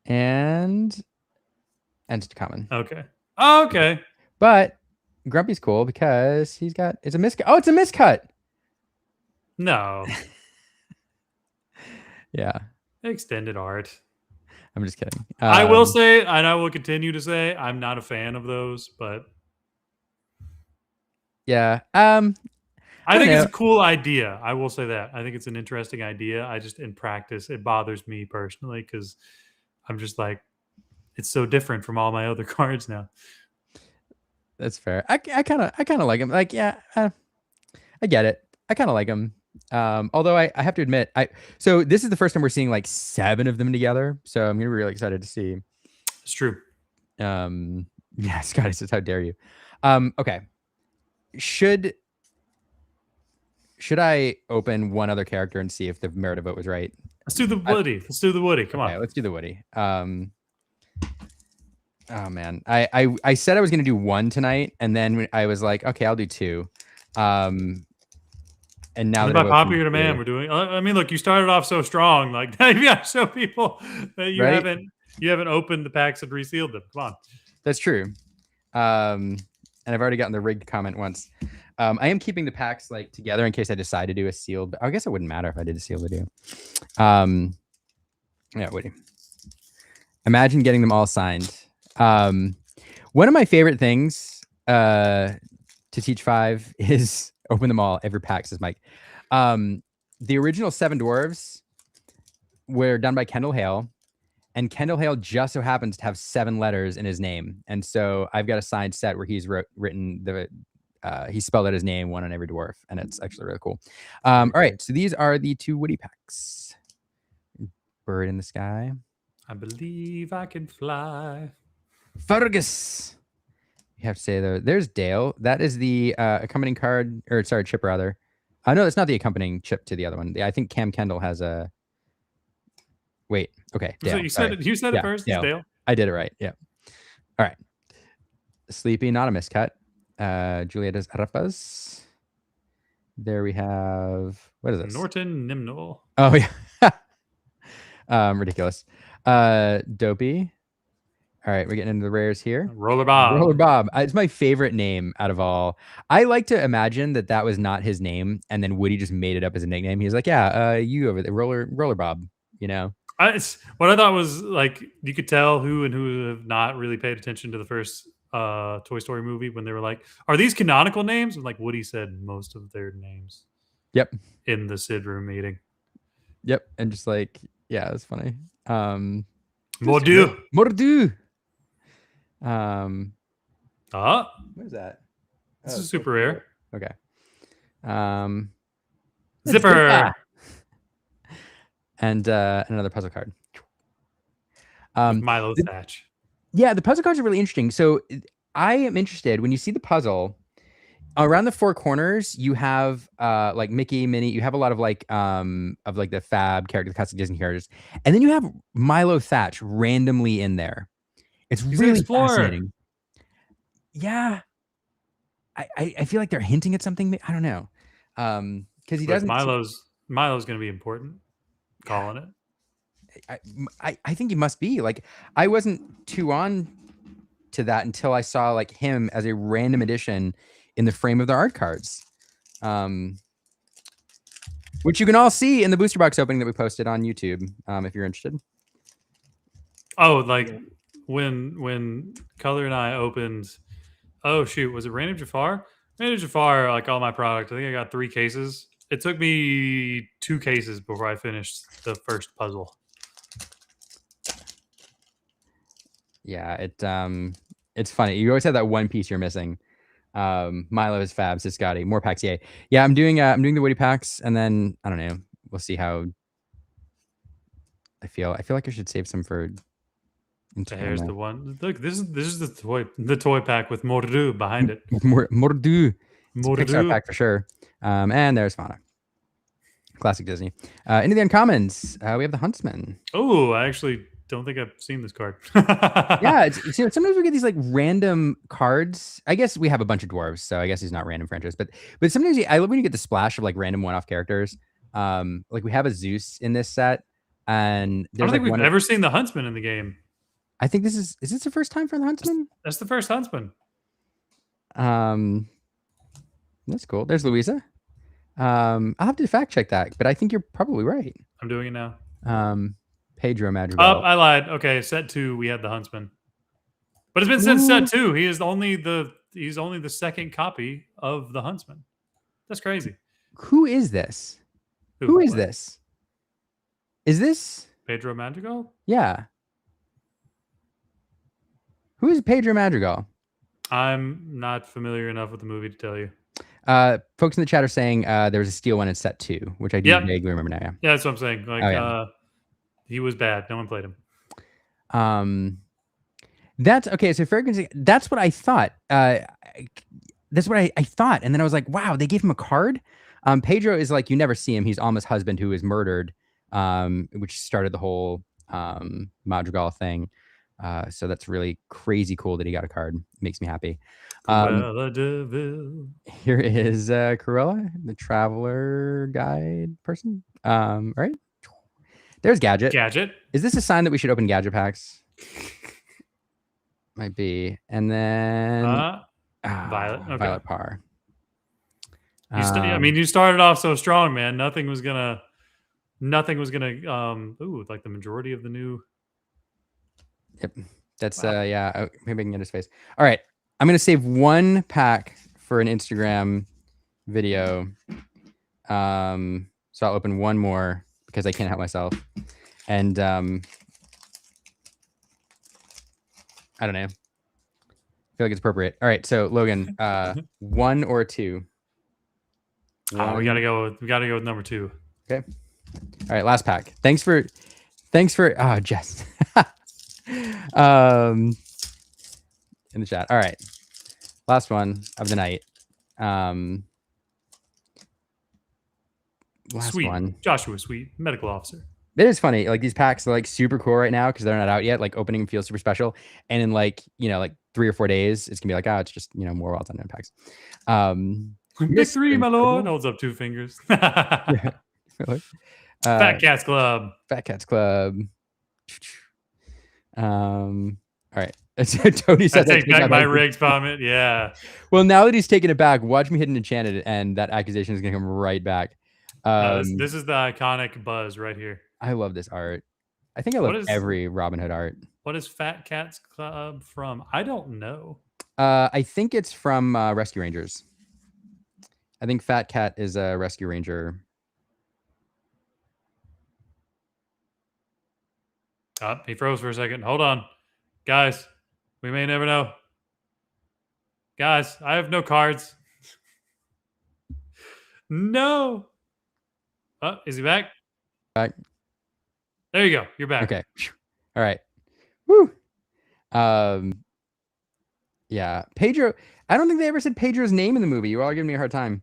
And just common.
Okay. Oh, okay.
But Grumpy's cool because it's a miscut. Oh, it's a miscut.
No.
Yeah.
Extended art.
I'm just kidding.
I will say, and I will continue to say, I'm not a fan of those, but
yeah.
I think it's a cool idea. I will say that. I think it's an interesting idea. I just, in practice, it bothers me personally because I'm just like, it's so different from all my other cards now.
That's fair. I kind of like him. Like, yeah, I get it. I kind of like him. Although I have to admit, so this is the first time we're seeing like 7 of them together. So I'm gonna be really excited to see.
It's true.
Yeah, Scotty says, "How dare you?" Okay. Should I open one other character and see if the Merida vote was right?
Let's do the Woody. Come on.
Let's do the Woody. Oh man, I said I was gonna do 1 tonight, and then I was like, okay, I'll do 2. And now
by popular demand, we're doing. I mean, look, you started off so strong. Like, maybe I show people that you haven't opened the packs and resealed them. Come on.
That's true. And I've already gotten the rigged comment once. I am keeping the packs like together in case I decide to do a sealed. I guess it wouldn't matter if I did a sealed video. Yeah, Woody. Imagine getting them all signed. One of my favorite things to teach 5 is open them all. Every pack, says Mike. The original 7 Dwarves were done by Kendall Hale, and Kendall Hale just so happens to have 7 letters in his name. And so I've got a signed set where he's written he spelled out his name, 1 on every dwarf, and it's actually really cool. All right, so these are the 2 Woody packs. Bird in the Sky.
I believe I can fly.
Fergus. You have to say though, there's Dale. That is the accompanying card, or sorry, chip rather. No, it's not the accompanying chip to the other one. I think Cam Kendall has a. Wait, okay. Dale.
So you said it. You said it first. Dale.
I did it right. Yeah. All right. Sleepy, not a miscut. Julieta's Arafas. There we have. What is this?
Norton Nimnol.
Oh yeah. Ridiculous. Dopey. All right, we're getting into the rares here.
Roller Bob.
Roller Bob. It's my favorite name out of all. I like to imagine that was not his name, and then Woody just made it up as a nickname. He was like, "Yeah, you over there, Roller Bob." You know.
What I thought was like you could tell who and who have not really paid attention to the first Toy Story movie when they were like, "Are these canonical names?" And like Woody said, most of their names.
Yep.
In the Sid room meeting.
Yep. And just like, yeah, it was funny.
Mordieu.
Mordieu. What is that?
This is super rare.
Okay.
Zipper.
And another puzzle card.
Milo Thatch.
Yeah, the puzzle cards are really interesting. So I am interested when you see the puzzle around the four corners. You have like Mickey, Minnie. You have a lot of like the Fab character, the classic Disney characters, and then you have Milo Thatch randomly in there. It's really fascinating. Yeah, I feel like they're hinting at something. I don't know, because he doesn't.
Milo's going to be important. Calling it.
I think he must be. Like, I wasn't too on to that until I saw like him as a random addition in the frame of the art cards, which you can all see in the booster box opening that we posted on YouTube, if you're interested.
Oh, like when Color and I opened. Oh shoot, was it Random Jafar? Random Jafar, like all my product. I think I got 3 cases. It took me 2 cases before I finished the first puzzle.
Yeah, it's funny. You always have that one piece you're missing. Milo is Fab, Scotty, more packs, yay. Yeah, I'm doing the Woody packs, and then I don't know. We'll see how I feel. I feel like I should save some for
Instagram. Here's the one. Look, this is the toy pack with Mordieu behind it.
Mordieu. Pixar pack for sure. And there's Fauna. Classic Disney. Into the uncommons, we have the Huntsman.
Oh, I actually don't think I've seen this card.
Yeah, sometimes we get these like random cards. I guess we have a bunch of dwarves, so I guess he's not random franchise. But sometimes I love when you get the splash of like random one-off characters. Like we have a Zeus in this set, and
I don't think we've ever seen the Huntsman in the game.
I think is this the first time for the Huntsman?
That's the first Huntsman.
That's cool. There's Louisa. I'll have to fact check that, but I think you're probably right.
I'm doing it now.
Pedro Madrigal.
Oh, I lied. Okay, set 2, we had the Huntsman, but it's been since set 2. He is he's only the second copy of the Huntsman. That's crazy.
Who is this? Who is this? Is this
Pedro Madrigal?
Yeah. Who is Pedro Madrigal?
I'm not familiar enough with the movie to tell you.
Folks in the chat are saying there was a steel one in set 2, which I do vaguely remember now.
Yeah, that's what I'm saying. Like, he was bad. No one played him.
That's okay. So Ferguson, that's what I thought. That's what I thought, and then I was like, wow, they gave him a card. Pedro is like, you never see him. He's Alma's husband who is murdered, which started the whole Madrigal thing. So that's really crazy cool that he got a card. Makes me happy. Here is Cruella, the traveler guide person. Right? There's Gadget. Is this a sign that we should open Gadget packs? Might be. And then
Violet. Okay.
Violet Parr.
You started off so strong, man. Nothing was gonna like the majority of the new.
Yep. That's yeah. Maybe I can get his face. All right. I'm gonna save one pack for an Instagram video. So I'll open one more because I can't help myself. And I don't know. I feel like it's appropriate. All right. So Logan, 1 or 2?
We gotta go with number 2.
Okay. All right. Last pack. Thanks for Jess. In the chat. All right. Last one of the night. Last one.
Joshua Sweet, medical officer.
It is funny. Like these packs are like super cool right now because they're not out yet. Like opening feels super special. And in like 3 or 4 days, it's gonna be like, it's just more Wild Unknown packs.
Big 3, my lord. Holds up 2 fingers.
Yeah.
Fat Cats Club.
All right. So Tony said
I take back my rigged comment. Yeah.
Well, now that he's taken it back, watch me hit an enchanted, and that accusation is gonna come right back.
This is the iconic Buzz right here.
I love this art. I think I
What
love
is-
every Robin Hood art.
What is Fat Cats Club from? I don't know.
I think it's from Rescue Rangers. I think Fat Cat is a Rescue Ranger.
Oh, he froze for a second. Hold on. Guys, we may never know. Guys, I have no cards. No. Oh, is he back?
Back.
There you go. You're back.
Okay. All right. Woo. Yeah. Pedro. I don't think they ever said Pedro's name in the movie. You all are giving me a hard time.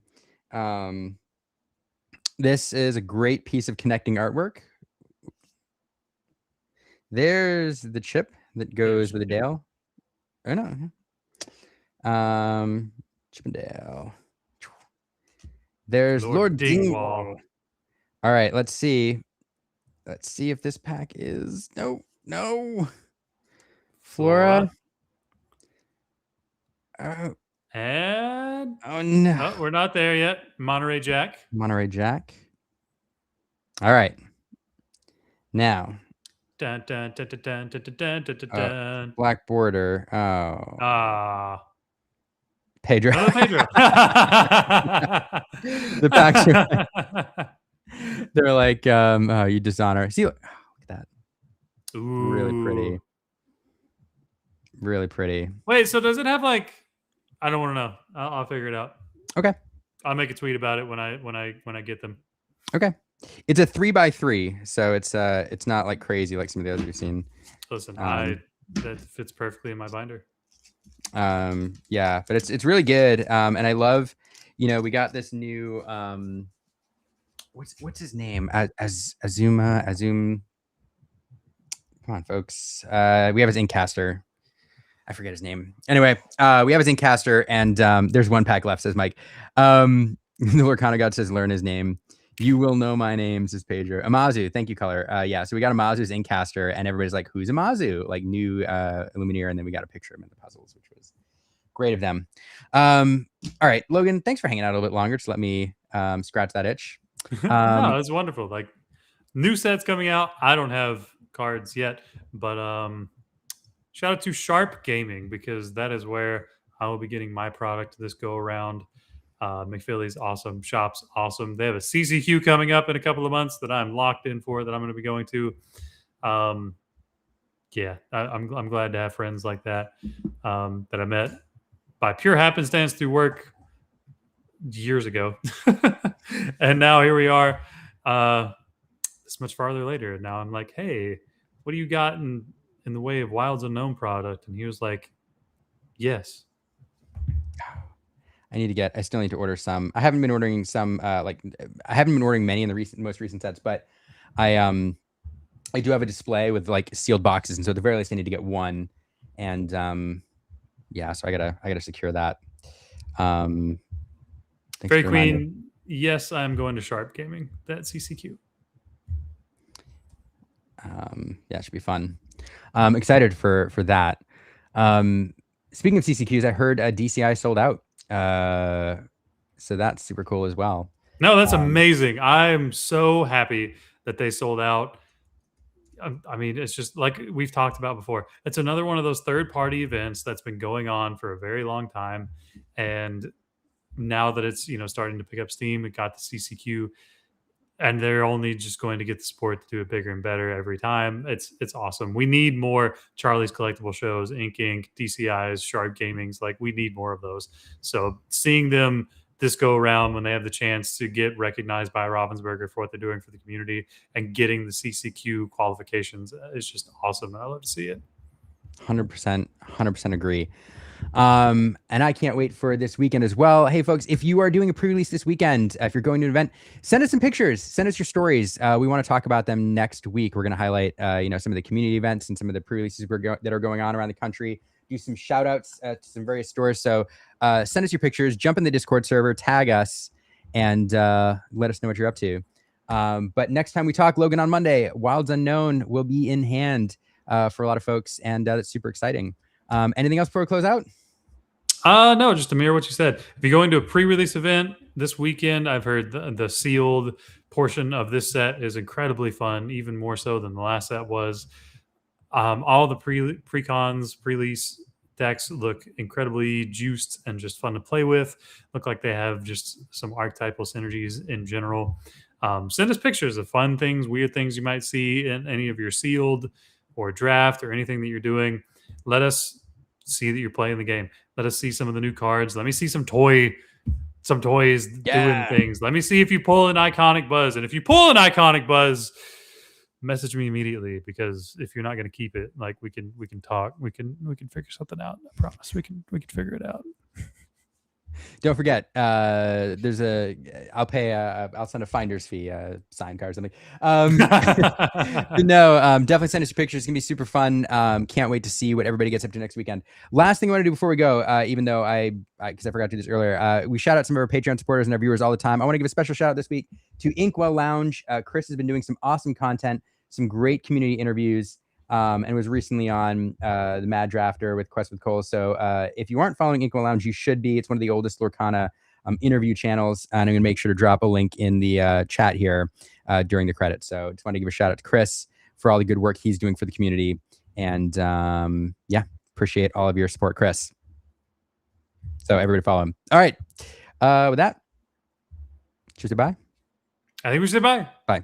This is a great piece of connecting artwork. There's the chip that goes with the Dale. Oh no. Chip and Dale. There's Lord Dingwall. All right, let's see. Let's see if this pack is no. Flora.
And
Oh no.
oh, we're not there yet. Monterey Jack.
Monterey Jack. All right. Now.
Dun, dun, dun, dun, dun, dun, dun, dun, dun, dun.
Black border. Oh.
Ah.
Pedro.
Another Pedro.
The packs are they're like, oh, you dishonor. See, look at that.
Ooh.
Really pretty. Really pretty.
Wait, so does it have like? I don't want to know. I'll figure it out.
Okay.
I'll make a tweet about it when I get them.
Okay. It's a 3x3, so it's not like crazy like some of the others we've seen.
Listen, that fits perfectly in my binder.
Yeah, but it's really good. And I love, we got this new what's his name? Azum. Come on, folks. We have his Inkcaster. I forget his name. Anyway, we have his Inkcaster, and there's one pack left, says Mike. The Lorcana God says, learn his name. You will know my name, says Pedro. Amazu, thank you, Color. Yeah, so we got Amazu's Inkcaster, and everybody's like, who's Amazu? Like, new Illumineer, and then we got a picture of him in the puzzles, which was great of them. All right, Logan, thanks for hanging out a little bit longer. Just let me scratch that itch.
No, it's wonderful. Like, new sets coming out. I don't have cards yet, but shout out to Sharp Gaming, because that is where I will be getting my product this go around. McPhilly's awesome. Shop's awesome. They have a CCQ coming up in a couple of months that I'm locked in for, that I'm going to be going to. Yeah, I'm glad to have friends like that that I met by pure happenstance through work years ago. And now here we are this much farther later. And now I'm like, hey, what do you got in the way of Wilds Unknown product? And he was like, yes.
I still need to order some. I haven't been ordering some, I haven't been ordering many in the most recent sets, but I do have a display with like sealed boxes. And so at the very least I need to get one. And yeah, so I gotta secure that.
Fairy Queen, yes, I'm going to Sharp Gaming. That CCQ.
Yeah, it should be fun. Excited for that. Speaking of CCQs, I heard DCI sold out. So that's super cool as well.
No, that's amazing. I'm so happy that they sold out. I mean, it's just like we've talked about before. It's another one of those third-party events that's been going on for a very long time. And now that it's, starting to pick up steam, it got the CCQ, and they're only just going to get the support to do it bigger and better every time. It's awesome. We need more Charlie's Collectible shows, Inc., DCIs, Sharp Gamings. Like, we need more of those. So seeing them this go around when they have the chance to get recognized by Ravensburger for what they're doing for the community and getting the CCQ qualifications is just awesome. I love to see it.
100% agree. And I can't wait for this weekend as well. Hey folks, if you are doing a pre-release this weekend, if you're going to an event, send us some pictures, send us your stories. We want to talk about them next week. We're going to highlight, some of the community events and some of the pre-releases that are going on around the country, do some shout outs to some various stores. So send us your pictures, jump in the Discord server, tag us, and let us know what you're up to. But next time we talk, Logan, on Monday, Wilds Unknown will be in hand for a lot of folks, and that's super exciting. Anything else before we close out?
No, just to mirror what you said. If you're going to a pre-release event this weekend, I've heard the sealed portion of this set is incredibly fun, even more so than the last set was. All the pre-cons, pre-lease decks look incredibly juiced and just fun to play with. Look like they have just some archetypal synergies in general. Send us pictures of fun things, weird things you might see in any of your sealed or draft or anything that you're doing. Let us see that you're playing the game. Let us see some of the new cards. Let me see some toys doing things. Let me see if you pull an iconic buzz. And if you pull an iconic buzz, message me immediately, because if you're not going to keep it, like we can talk. We can figure something out. I promise we can figure it out.
Don't forget, I'll send a finder's fee, sign card or something. Definitely send us your pictures. It's gonna be super fun. Can't wait to see what everybody gets up to next weekend. Last thing I want to do before we go, even though because I forgot to do this earlier, we shout out some of our Patreon supporters and our viewers all the time. I want to give a special shout out this week to Inkwell Lounge. Chris has been doing some awesome content, some great community interviews. And was recently on the Mad Drafter with Quest with Cole. So if you aren't following Inkwell Lounge, you should be. It's one of the oldest Lorcana interview channels. And I'm going to make sure to drop a link in the chat here during the credits. So just want to give a shout out to Chris for all the good work he's doing for the community. And appreciate all of your support, Chris. So everybody follow him. All right. With that, should we say bye?
I think we should say bye.
Bye.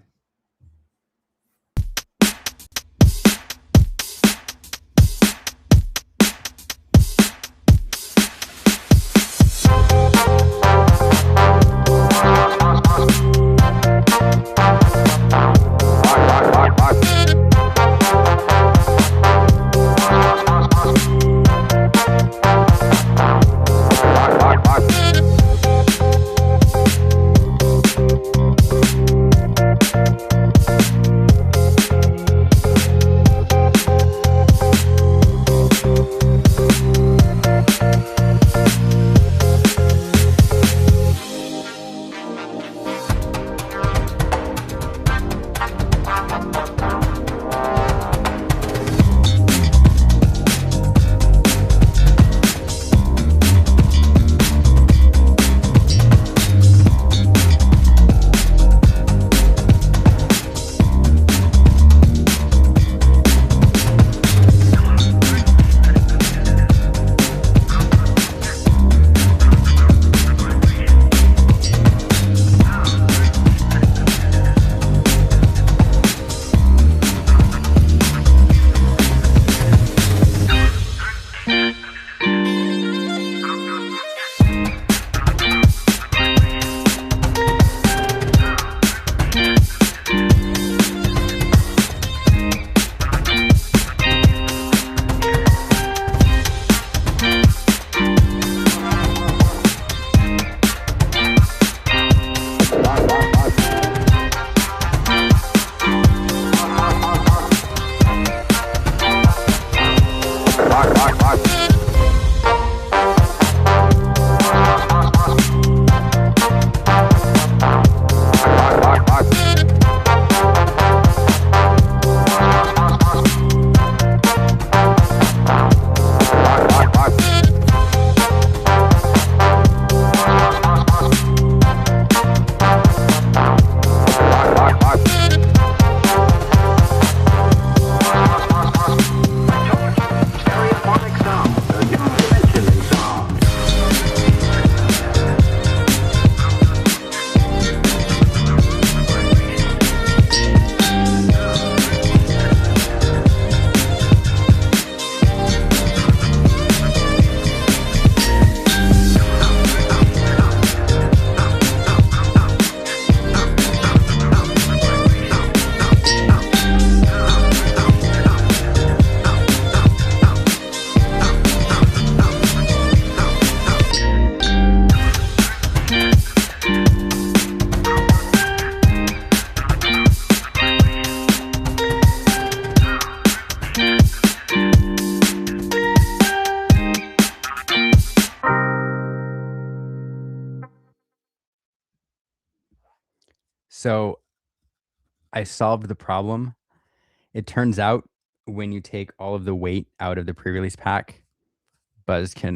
So I solved the problem. It turns out when you take all of the weight out of the pre-release pack, Buzz can